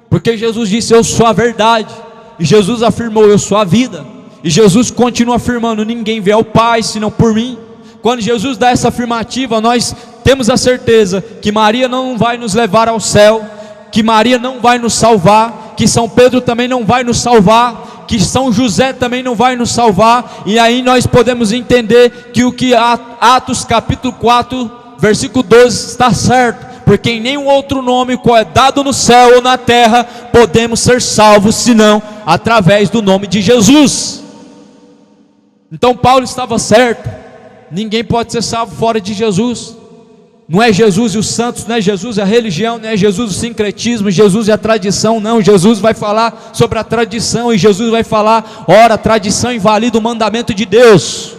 Porque Jesus disse: eu sou a verdade. E Jesus afirmou: eu sou a vida. E Jesus continua afirmando: ninguém vê ao Pai senão por mim. Quando Jesus dá essa afirmativa, nós temos a certeza que Maria não vai nos levar ao céu, que Maria não vai nos salvar, que São Pedro também não vai nos salvar, que São José também não vai nos salvar. E aí nós podemos entender que o que Atos capítulo 4 versículo 12 está certo, porque em nenhum outro nome qual é dado no céu ou na terra podemos ser salvos, senão através do nome de Jesus. Então Paulo estava certo, ninguém pode ser salvo fora de Jesus. Não é Jesus e os santos, não é Jesus e a religião, não é Jesus e o sincretismo, Jesus e a tradição, não. Jesus vai falar sobre a tradição e Jesus vai falar: ora, a tradição invalida o mandamento de Deus.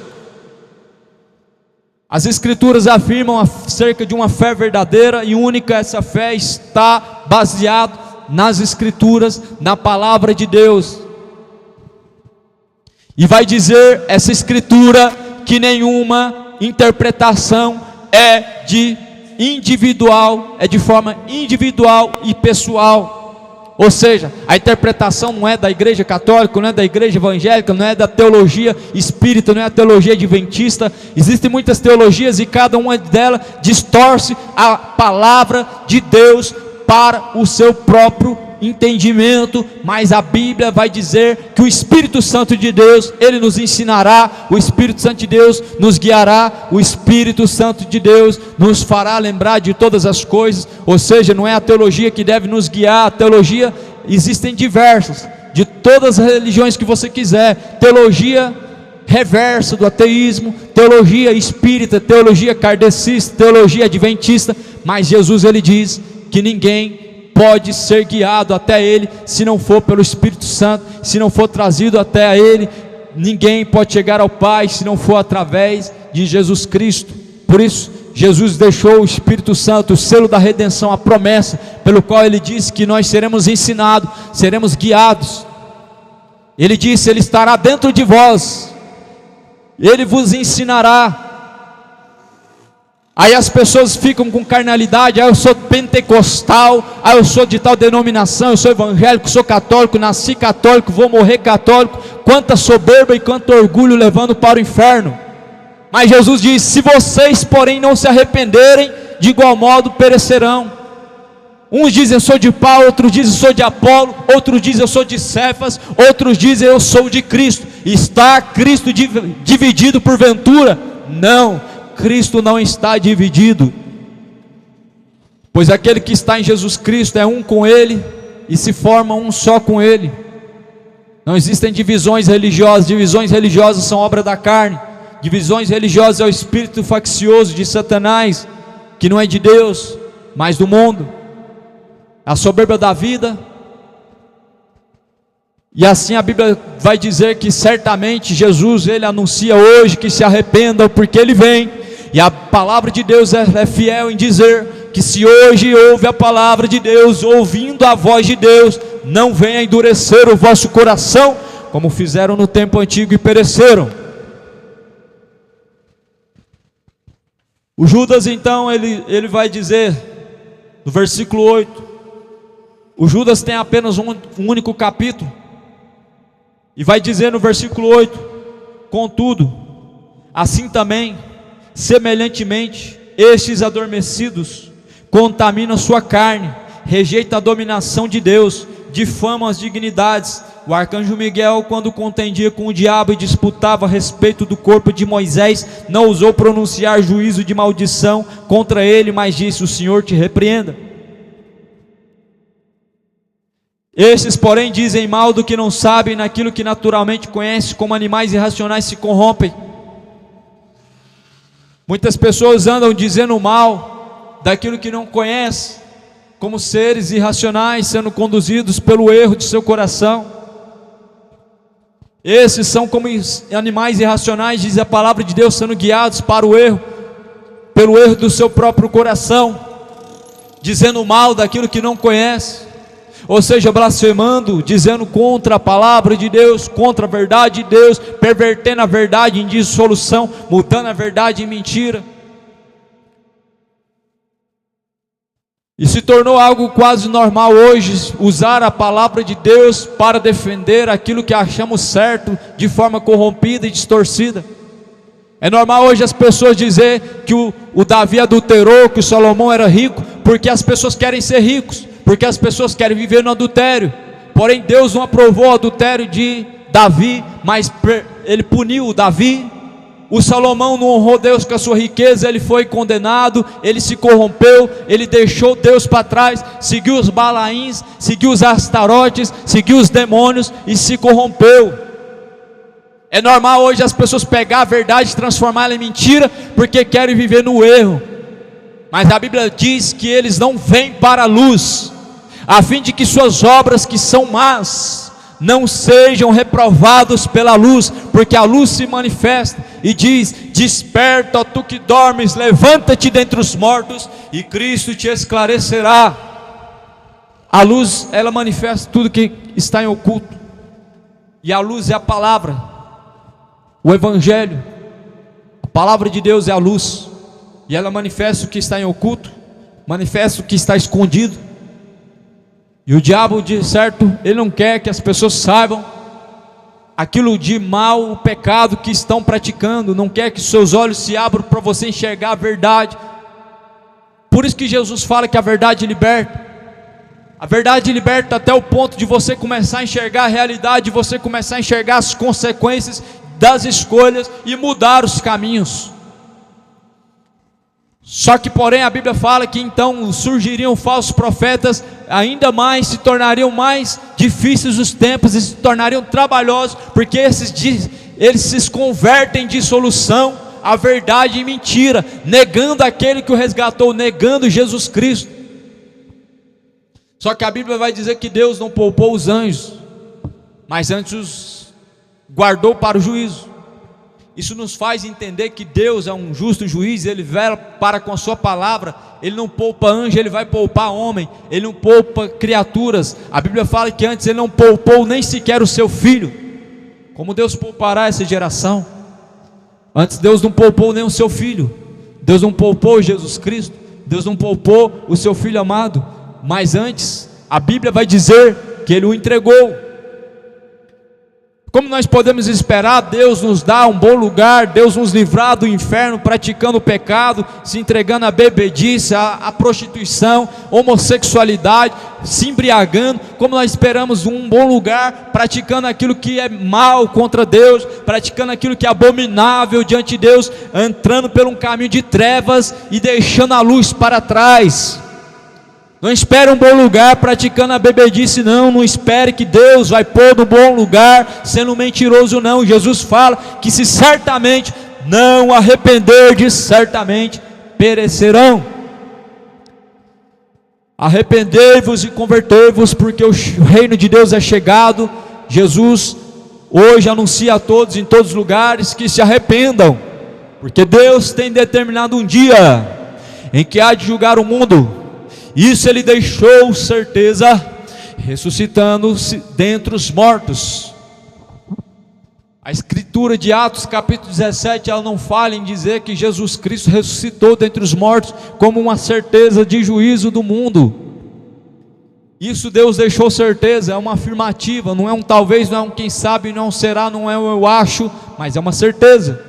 As Escrituras afirmam acerca de uma fé verdadeira e única. Essa fé está baseada nas Escrituras, na palavra de Deus. E vai dizer essa Escritura que nenhuma interpretação é de forma individual e pessoal. Ou seja, a interpretação não é da igreja católica, não é da igreja evangélica, não é da teologia espírita, não é a teologia adventista. Existem muitas teologias e cada uma delas distorce a palavra de Deus para o seu próprio entendimento, mas a Bíblia vai dizer que o Espírito Santo de Deus, Ele nos ensinará, o Espírito Santo de Deus nos guiará, o Espírito Santo de Deus nos fará lembrar de todas as coisas. Ou seja, não é a teologia que deve nos guiar. A teologia, existem diversas, de todas as religiões que você quiser, teologia reversa do ateísmo, teologia espírita, teologia kardecista, teologia adventista, mas Jesus, Ele diz que ninguém pode ser guiado até Ele se não for pelo Espírito Santo, se não for trazido até a Ele. Ninguém pode chegar ao Pai se não for através de Jesus Cristo. Por isso, Jesus deixou o Espírito Santo, o selo da redenção, a promessa, pelo qual Ele disse que nós seremos ensinados, seremos guiados. Ele disse: Ele estará dentro de vós, Ele vos ensinará. Aí as pessoas ficam com carnalidade: eu sou pentecostal, eu sou de tal denominação, eu sou evangélico, sou católico, nasci católico, vou morrer católico. Quanta soberba e quanto orgulho levando para o inferno. Mas Jesus diz: se vocês porém não se arrependerem, de igual modo perecerão. Uns dizem: eu sou de Paulo, outros dizem: eu sou de Apolo, outros dizem: eu sou de Cefas, outros dizem: eu sou de Cristo. Está Cristo dividido porventura? Não, Cristo não está dividido, pois aquele que está em Jesus Cristo é um com Ele e se forma um só com Ele. Não existem divisões religiosas são obra da carne, divisões religiosas é o espírito faccioso de Satanás, que não é de Deus, mas do mundo, a soberba da vida. E assim a Bíblia vai dizer que certamente Jesus, Ele anuncia hoje que se arrependam, porque Ele vem. E a palavra de Deus é fiel em dizer que se hoje ouve a palavra de Deus, ouvindo a voz de Deus, não venha endurecer o vosso coração, como fizeram no tempo antigo e pereceram. O Judas então, ele vai dizer, no versículo 8, o Judas tem apenas um único capítulo, e vai dizer no versículo 8: contudo, assim também, semelhantemente, estes adormecidos contaminam sua carne, rejeitam a dominação de Deus, difamam as dignidades. O arcanjo Miguel, quando contendia com o diabo e disputava a respeito do corpo de Moisés, não ousou pronunciar juízo de maldição contra ele, mas disse: o Senhor te repreenda. Estes, porém, dizem mal do que não sabem, naquilo que naturalmente conhecem, como animais irracionais se corrompem. Muitas pessoas andam dizendo mal daquilo que não conhecem, como seres irracionais sendo conduzidos pelo erro de seu coração. Esses são como animais irracionais, diz a palavra de Deus, sendo guiados para o erro, pelo erro do seu próprio coração, dizendo mal daquilo que não conhece, ou seja, blasfemando, dizendo contra a palavra de Deus, contra a verdade de Deus, pervertendo a verdade em dissolução, mudando a verdade em mentira. E se tornou algo quase normal hoje usar a palavra de Deus para defender aquilo que achamos certo de forma corrompida e distorcida. É normal hoje as pessoas dizer que o Davi adulterou, que o Salomão era rico, porque as pessoas querem ser ricos, porque as pessoas querem viver no adultério. Porém Deus não aprovou o adultério de Davi, mas Ele puniu o Davi. O Salomão não honrou Deus com a sua riqueza, ele foi condenado, ele se corrompeu, ele deixou Deus para trás, seguiu os Balaíns, seguiu os Astarotes, seguiu os demônios e se corrompeu. É normal hoje as pessoas pegar a verdade e transformá-la em mentira, porque querem viver no erro. mas a Bíblia diz que eles não vêm para a luz, a fim de que suas obras que são más não sejam reprovados pela luz, porque a luz se manifesta e diz: desperta, ó tu que dormes, levanta-te dentre os mortos, e Cristo te esclarecerá. A luz, ela manifesta tudo que está em oculto, e a luz é a palavra, o Evangelho. A palavra de Deus é a luz, e ela manifesta o que está em oculto, manifesta o que está escondido. E o diabo, de certo, ele não quer que as pessoas saibam aquilo de mal, o pecado que estão praticando, não quer que seus olhos se abram para você enxergar a verdade. Por isso que Jesus fala que a verdade liberta. A verdade liberta até o ponto de você começar a enxergar a realidade, de você começar a enxergar as consequências das escolhas e mudar os caminhos. Só que porém a Bíblia fala que então surgiriam falsos profetas, ainda mais se tornariam mais difíceis os tempos e se tornariam trabalhosos, porque eles se convertem em dissolução, a verdade em mentira, negando aquele que o resgatou, negando Jesus Cristo. Só que a Bíblia vai dizer que Deus não poupou os anjos, mas antes os guardou para o juízo. Isso nos faz entender que Deus é um justo juiz, Ele vela para com a sua palavra. Ele não poupa anjo, Ele vai poupar homem. Ele não poupa criaturas. A Bíblia fala que antes Ele não poupou nem sequer o seu filho. Como Deus poupará essa geração? Antes Deus não poupou nem o seu filho, Deus não poupou Jesus Cristo, Deus não poupou o seu filho amado. Mas antes, a Bíblia vai dizer que Ele o entregou. Como nós podemos esperar Deus nos dar um bom lugar, Deus nos livrar do inferno, praticando o pecado, se entregando à bebedice, à prostituição, homossexualidade, se embriagando? Como nós esperamos um bom lugar, praticando aquilo que é mal contra Deus, praticando aquilo que é abominável diante de Deus, entrando por um caminho de trevas e deixando a luz para trás? Não espere um bom lugar praticando a bebedice, não espere que Deus vai pôr no bom lugar sendo mentiroso, não. Jesus fala que se certamente não arrependerdes, certamente perecerão. Arrependei-vos e convertei-vos, porque o reino de Deus é chegado. Jesus hoje anuncia a todos, em todos os lugares, que se arrependam, porque Deus tem determinado um dia em que há de julgar o mundo. Isso Ele deixou certeza, ressuscitando-se dentre os mortos. A escritura de Atos capítulo 17, ela não fala em dizer que Jesus Cristo ressuscitou dentre os mortos como uma certeza de juízo do mundo. Isso Deus deixou certeza, é uma afirmativa, não é um talvez, não é um quem sabe, não é um será, não é um eu acho, mas é uma certeza.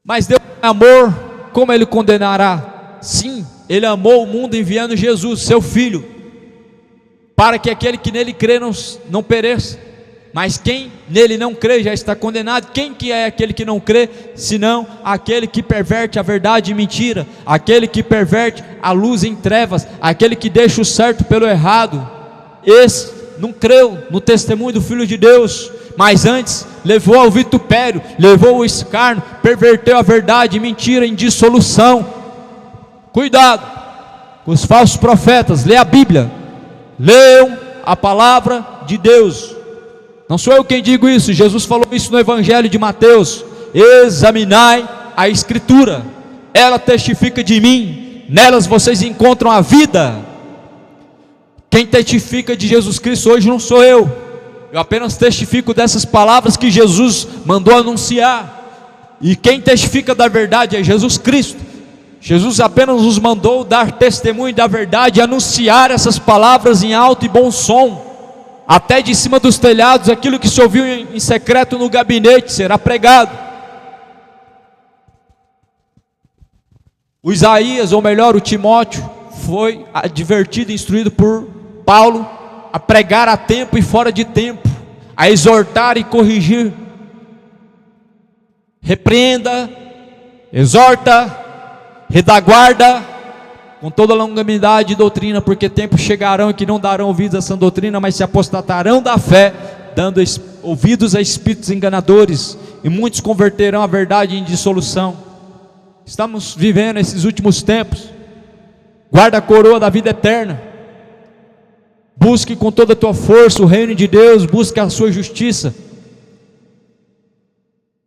Mas Deus é amor, como Ele condenará? Sim, Ele amou o mundo enviando Jesus, seu Filho, para que aquele que nele crê não pereça, mas quem nele não crê já está condenado. Quem que é aquele que não crê, senão aquele que perverte a verdade em mentira, aquele que perverte a luz em trevas, aquele que deixa o certo pelo errado? Esse não creu no testemunho do Filho de Deus, mas antes levou ao vitupério, levou ao escárnio, perverteu a verdade em mentira, em dissolução. Cuidado com os falsos profetas. Lê a Bíblia, leiam a palavra de Deus. Não sou eu quem digo isso, Jesus falou isso no Evangelho de Mateus: examinai a Escritura, ela testifica de mim, nelas vocês encontram a vida. Quem testifica de Jesus Cristo hoje não sou eu apenas testifico dessas palavras que Jesus mandou anunciar, e quem testifica da verdade é Jesus Cristo. Jesus apenas nos mandou dar testemunho da verdade, anunciar essas palavras em alto e bom som, até de cima dos telhados. Aquilo que se ouviu em secreto no gabinete será pregado. O Isaías, ou melhor, o Timóteo, foi advertido e instruído por Paulo a pregar a tempo e fora de tempo, a exortar e corrigir. Repreenda, exorta, redaguarda com toda a longanimidade e doutrina, porque tempos chegarão em que não darão ouvidos a essa doutrina, mas se apostatarão da fé, dando ouvidos a espíritos enganadores, e muitos converterão a verdade em dissolução. estamos vivendo esses últimos tempos. Guarda a coroa da vida eterna. Busque com toda a tua força o reino de Deus, busque a sua justiça.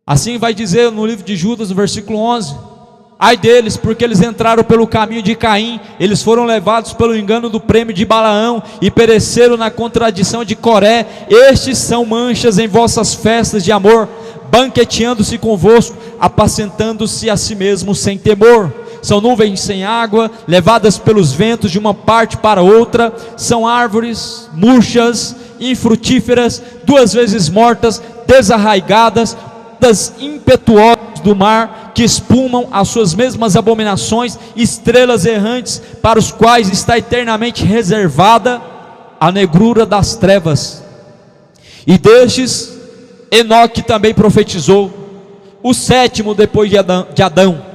Assim vai dizer no livro de Judas, no versículo 11: ai deles, porque eles entraram pelo caminho de Caim, eles foram levados pelo engano do prêmio de Balaão, e pereceram na contradição de Coré. Estes são manchas em vossas festas de amor, banqueteando-se convosco, apacentando-se a si mesmos sem temor. São nuvens sem água, levadas pelos ventos de uma parte para outra. São árvores murchas, infrutíferas, 2 vezes mortas, desarraigadas, das impetuosas do mar, que espumam as suas mesmas abominações, estrelas errantes, para os quais está eternamente reservada a negrura das trevas. E destes Enoque também profetizou, o 7º depois de Adão,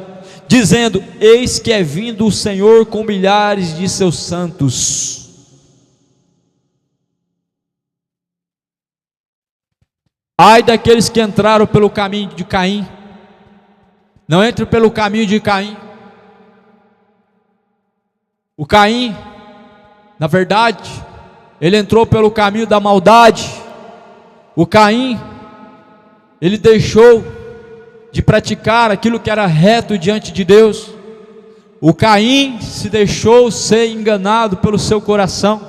dizendo: eis que é vindo o Senhor com milhares de seus santos. Ai daqueles que entraram pelo caminho de Caim. Não entre pelo caminho de Caim. O Caim, na verdade, ele entrou pelo caminho da maldade. O Caim, ele deixou de praticar aquilo que era reto diante de Deus. O Caim se deixou ser enganado pelo seu coração.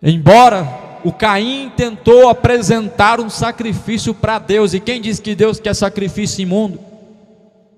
Embora o Caim tentou apresentar um sacrifício para Deus, e quem diz que Deus quer sacrifício imundo?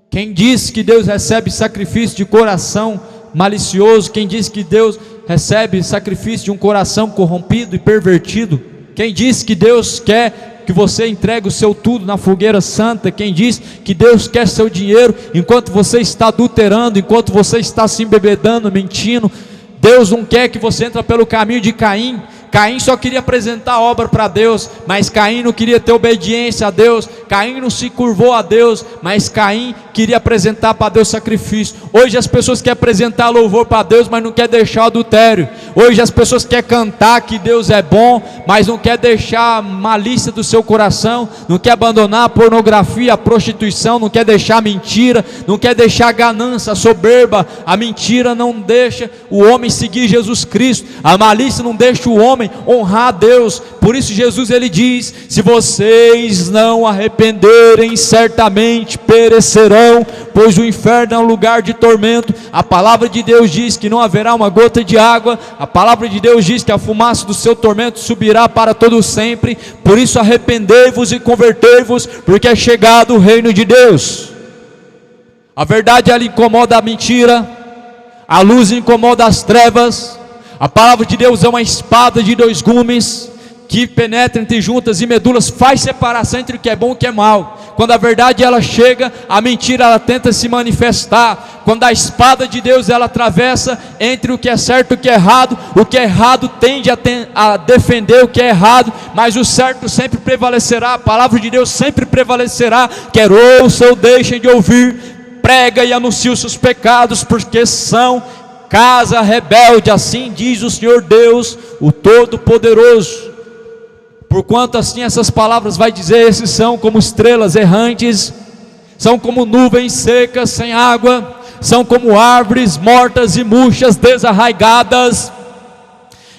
Quem diz que Deus recebe sacrifício de coração malicioso? Quem diz que Deus recebe sacrifício de um coração corrompido e pervertido? Quem diz que Deus quer que você entregue o seu tudo na fogueira santa? Quem diz que Deus quer seu dinheiro enquanto você está adulterando, enquanto você está se embebedando, mentindo? Deus não quer que você entre pelo caminho de Caim. Caim só queria apresentar obra para Deus, mas Caim não queria ter obediência a Deus. Caim não se curvou a Deus, mas Caim queria apresentar para Deus sacrifício. Hoje as pessoas querem apresentar louvor para Deus, mas não quer deixar o adultério. Hoje as pessoas querem cantar que Deus é bom, mas não quer deixar a malícia do seu coração, não quer abandonar a pornografia, a prostituição, não quer deixar a mentira, não quer deixar a ganância, a soberba. A mentira não deixa o homem seguir Jesus Cristo, a malícia não deixa o homem honrar a Deus. Por isso Jesus ele diz: se vocês não arrependerem, certamente perecerão, pois o inferno é um lugar de tormento. A palavra de Deus diz que não haverá uma gota de água. A palavra de Deus diz que a fumaça do seu tormento subirá para todo sempre. Por isso arrependei-vos e convertei-vos, porque é chegado o reino de Deus. A verdade ela incomoda a mentira, a luz incomoda as trevas. A palavra de Deus é uma espada de 2 gumes, que penetra entre juntas e medulas, faz separação entre o que é bom e o que é mal. Quando a verdade ela chega, a mentira ela tenta se manifestar. Quando a espada de Deus ela atravessa entre o que é certo e o que é errado tende a defender o que é errado, mas o certo sempre prevalecerá. A palavra de Deus sempre prevalecerá. Quer ouçam ou deixem de ouvir, prega e anuncia os seus pecados, porque são casa rebelde, assim diz o Senhor Deus, o Todo-Poderoso. Porquanto assim essas palavras vai dizer: esses são como estrelas errantes, são como nuvens secas sem água, são como árvores mortas e murchas desarraigadas.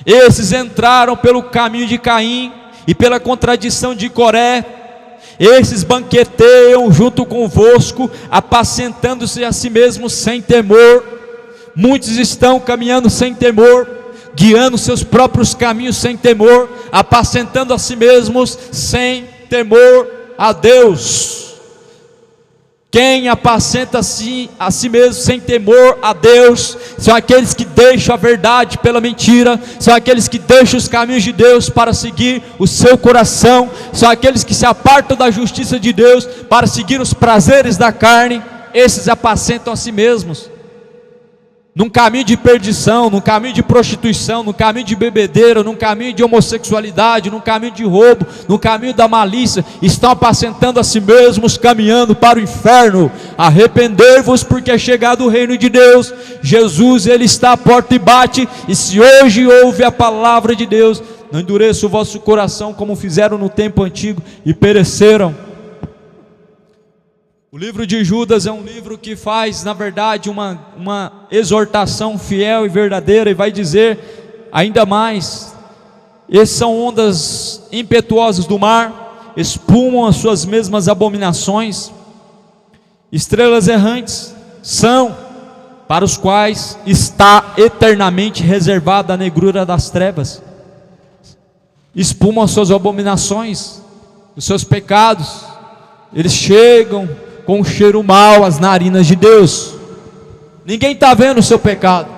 Esses entraram pelo caminho de Caim e pela contradição de Coré. Esses banqueteiam junto convosco, apacentando-se a si mesmos sem temor. Muitos estão caminhando sem temor, guiando seus próprios caminhos sem temor, apacentando a si mesmos sem temor a Deus. Quem apacenta a si mesmo sem temor a Deus são aqueles que deixam a verdade pela mentira, são aqueles que deixam os caminhos de Deus para seguir o seu coração, são aqueles que se apartam da justiça de Deus para seguir os prazeres da carne. Esses apacentam a si mesmos num caminho de perdição, num caminho de prostituição, num caminho de bebedeira, num caminho de homossexualidade, num caminho de roubo, num caminho da malícia. Estão apacentando a si mesmos, caminhando para o inferno. Arrependei-vos, porque é chegado o reino de Deus. Jesus ele está à porta e bate. E se hoje ouve a palavra de Deus, não endureça o vosso coração como fizeram no tempo antigo e pereceram. O livro de Judas é um livro que faz, na verdade, uma exortação fiel e verdadeira, e vai dizer ainda mais: esses são ondas impetuosas do mar, espumam as suas mesmas abominações, estrelas errantes são, para os quais está eternamente reservada a negrura das trevas. Espumam as suas abominações, os seus pecados, eles chegam com um cheiro mau às narinas de Deus. Ninguém está vendo o seu pecado,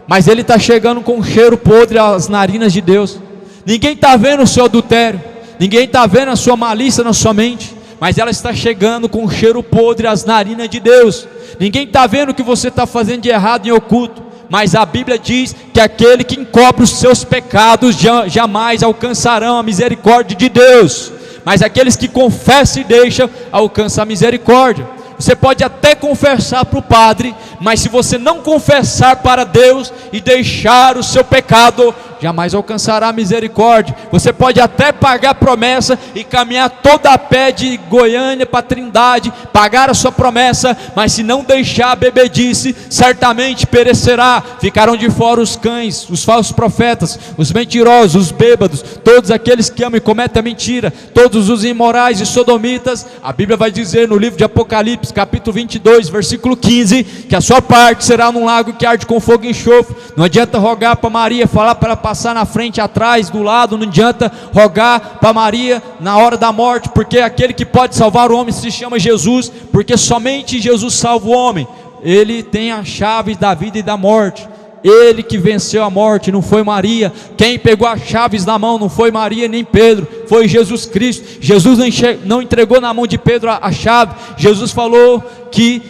mas ele está chegando com um cheiro podre às narinas de Deus. Ninguém está vendo o seu adultério, ninguém está vendo a sua malícia na sua mente, mas ela está chegando com um cheiro podre às narinas de Deus. Ninguém está vendo o que você está fazendo de errado em oculto, mas a Bíblia diz que aquele que encobre os seus pecados jamais alcançarão a misericórdia de Deus, mas aqueles que confessam e deixam alcançam a misericórdia. Você pode até confessar para o padre, mas se você não confessar para Deus e deixar o seu pecado, jamais alcançará a misericórdia. Você pode até pagar a promessa e caminhar toda a pé de Goiânia para Trindade, pagar a sua promessa, mas se não deixar a bebedice, certamente perecerá. Ficarão de fora os cães, os falsos profetas, os mentirosos, os bêbados, todos aqueles que amam e cometem a mentira, todos os imorais e sodomitas. A Bíblia vai dizer no livro de Apocalipse, capítulo 22, versículo 15, que a sua parte será num lago que arde com fogo e enxofre. Não adianta rogar para Maria, falar para ela passar na frente, atrás, do lado. Não adianta rogar para Maria na hora da morte, porque aquele que pode salvar o homem se chama Jesus, porque somente Jesus salva o homem. Ele tem a chave da vida e da morte. Ele que venceu a morte, não foi Maria. Quem pegou as chaves na mão não foi Maria nem Pedro, foi Jesus Cristo. Jesus não entregou na mão de Pedro a chave. Jesus falou que,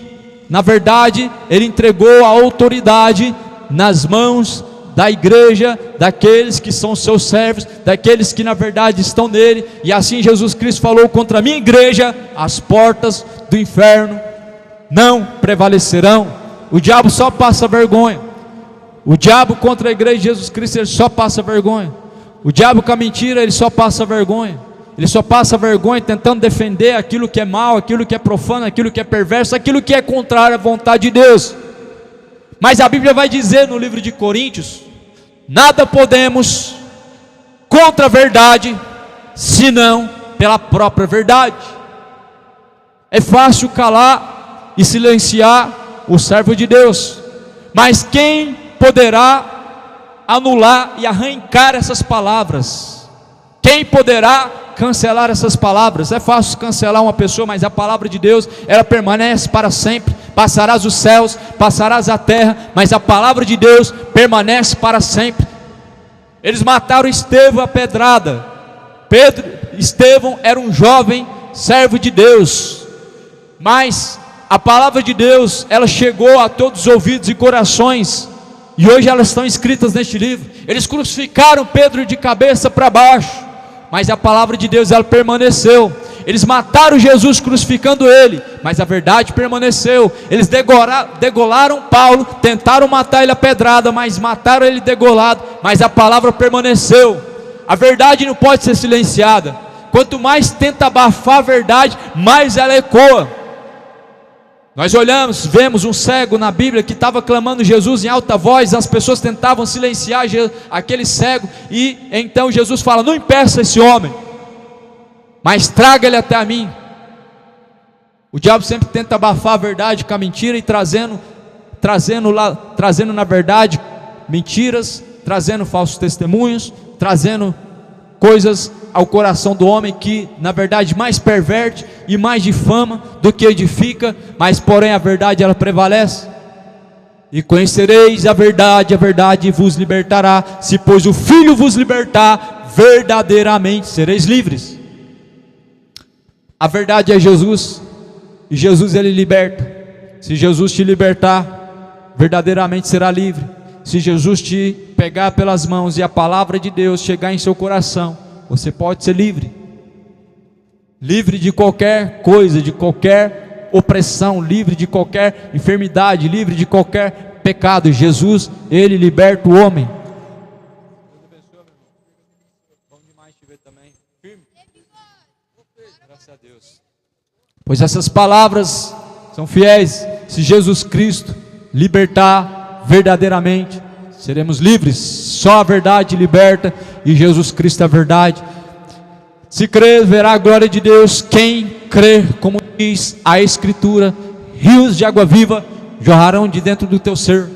na verdade, ele entregou a autoridade nas mãos da igreja, daqueles que são seus servos, daqueles que na verdade estão nele. E assim Jesus Cristo falou: contra a minha igreja as portas do inferno não prevalecerão. O diabo só passa vergonha. O diabo contra a igreja de Jesus Cristo, ele só passa vergonha. O diabo com a mentira, ele só passa vergonha. Ele só passa vergonha tentando defender aquilo que é mal, aquilo que é profano, aquilo que é perverso, aquilo que é contrário à vontade de Deus. Mas a Bíblia vai dizer no livro de Coríntios: nada podemos contra a verdade, senão pela própria verdade. É fácil calar e silenciar o servo de Deus, mas quem poderá anular e arrancar essas palavras? Quem poderá cancelar essas palavras? É fácil cancelar uma pessoa, mas a palavra de Deus, ela permanece para sempre. Passarás os céus, passarás a terra, mas a palavra de Deus permanece para sempre. Eles mataram Estevão a pedrada. Estevão era um jovem servo de Deus, mas a palavra de Deus, ela chegou a todos os ouvidos e corações, e hoje elas estão escritas neste livro. Eles crucificaram Pedro de cabeça para baixo, mas a palavra de Deus, ela permaneceu. Eles mataram Jesus crucificando ele, mas a verdade permaneceu. Eles degolaram Paulo, tentaram matar ele a pedrada, mas mataram ele degolado, mas a palavra permaneceu. A verdade não pode ser silenciada. Quanto mais tenta abafar a verdade, mais ela ecoa. Nós olhamos, vemos um cego na Bíblia que estava clamando Jesus em alta voz. As pessoas tentavam silenciar aquele cego, e então Jesus fala: não impeça esse homem, mas traga ele até a mim. O diabo sempre tenta abafar a verdade com a mentira, e trazendo na verdade mentiras, trazendo falsos testemunhos, trazendo coisas ao coração do homem que na verdade mais perverte e mais difama do que edifica. Mas porém a verdade, ela prevalece. E conhecereis a verdade vos libertará. Se pois o Filho vos libertar, verdadeiramente sereis livres. A verdade é Jesus, e Jesus, ele liberta. Se Jesus te libertar, verdadeiramente será livre. Se Jesus te pegar pelas mãos e a palavra de Deus chegar em seu coração, você pode ser livre. Livre de qualquer coisa, de qualquer opressão, livre de qualquer enfermidade, livre de qualquer pecado. Jesus, ele liberta o homem. Bom demais te ver também. Firme. Graças a Deus. Pois essas palavras são fiéis. Se Jesus Cristo libertar verdadeiramente, seremos livres. Só a verdade liberta, e Jesus Cristo é a verdade. Se crer, verá a glória de Deus. Quem crer, como diz a Escritura, rios de água viva jorrarão de dentro do teu ser.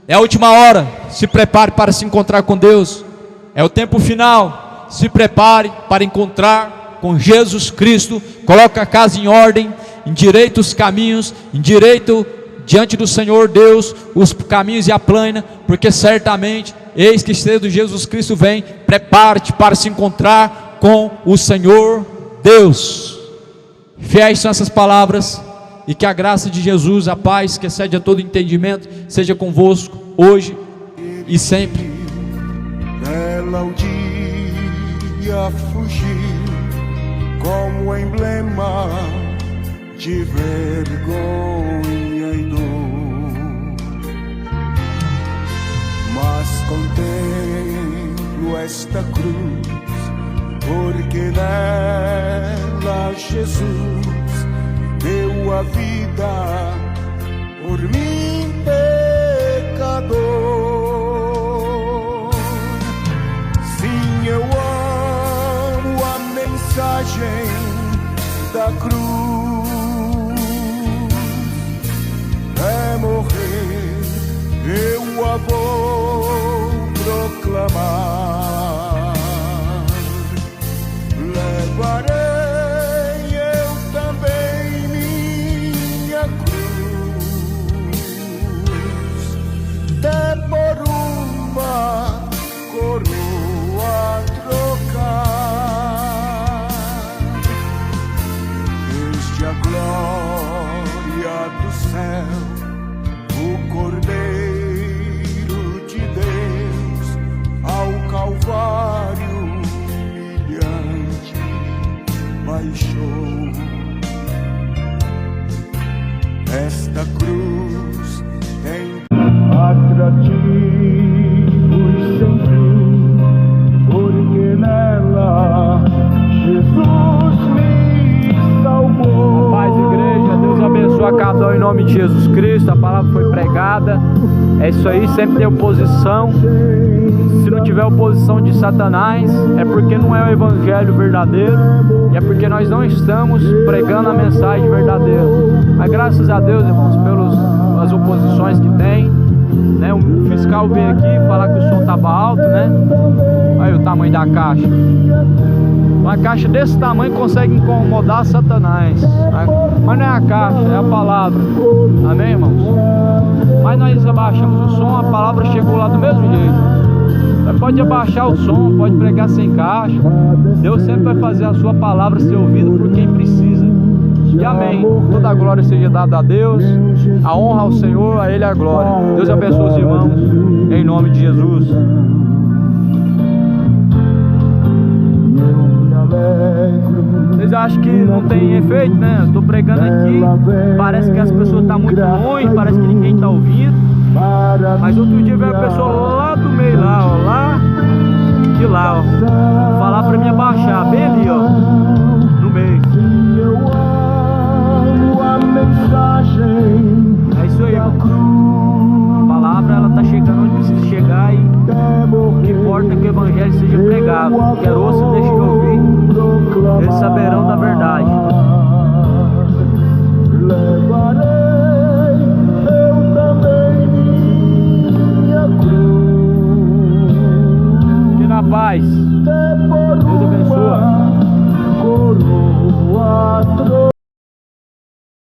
É a última hora, se prepare para se encontrar com Deus. É o tempo final, se prepare para encontrar com Jesus Cristo. Coloque a casa em ordem, endireita os caminhos, endireita diante do Senhor Deus os caminhos e a plana, porque certamente, eis que cedo Jesus Cristo vem. Prepare-te para se encontrar com o Senhor Deus. Fiéis são essas palavras, e que a graça de Jesus, a paz que excede a todo entendimento, seja convosco hoje e sempre. Ela o dia fugiu como emblema de vergonha e dor, mas contemplo esta cruz, porque nela Jesus deu a vida por mim, pecador. Sim, eu amo a mensagem da cruz. É morrer, eu a vou proclamar. Levarei até por uma coroa trocar. Desde a glória do céu, o Cordeiro de Deus ao Calvário humilhante baixou. Esta cruz tem atrativos sem fim, porque nela Jesus me salvou. Paz, igreja, Deus abençoe a cada um em nome de Jesus Cristo. A palavra foi pregada. É isso aí, sempre tem oposição. Se não tiver oposição de Satanás, é porque não é o evangelho verdadeiro, e é porque nós não estamos pregando a mensagem verdadeira. Mas graças a Deus, irmãos, pelas oposições que tem, né? O fiscal veio aqui falar que o som estava alto, né? Olha o tamanho da caixa. Uma caixa desse tamanho consegue incomodar Satanás. Mas não é a caixa, é a palavra. Amém, irmãos? Mas nós abaixamos o som, a palavra chegou lá do mesmo jeito. Você pode abaixar o som, pode pregar sem caixa. Deus sempre vai fazer a sua palavra ser ouvida por quem precisa. E amém. Toda a glória seja dada a Deus, a honra ao Senhor, a Ele a glória. Deus abençoe os irmãos, em nome de Jesus. Vocês acham que não tem efeito, né? Eu tô pregando aqui, parece que as pessoas estão muito longe, parece que ninguém está ouvindo. Mas outro dia veio a pessoa lá do meio, lá, ó, lá de lá, ó, falar pra mim abaixar, bem ali, ó, no meio. É isso aí, irmão. A palavra, ela tá chegando onde precisa chegar, e o que importa é que o evangelho seja pregado. Quer ouça, deixa de ouvir, eles saberão da verdade. Fique na paz. Deus abençoe.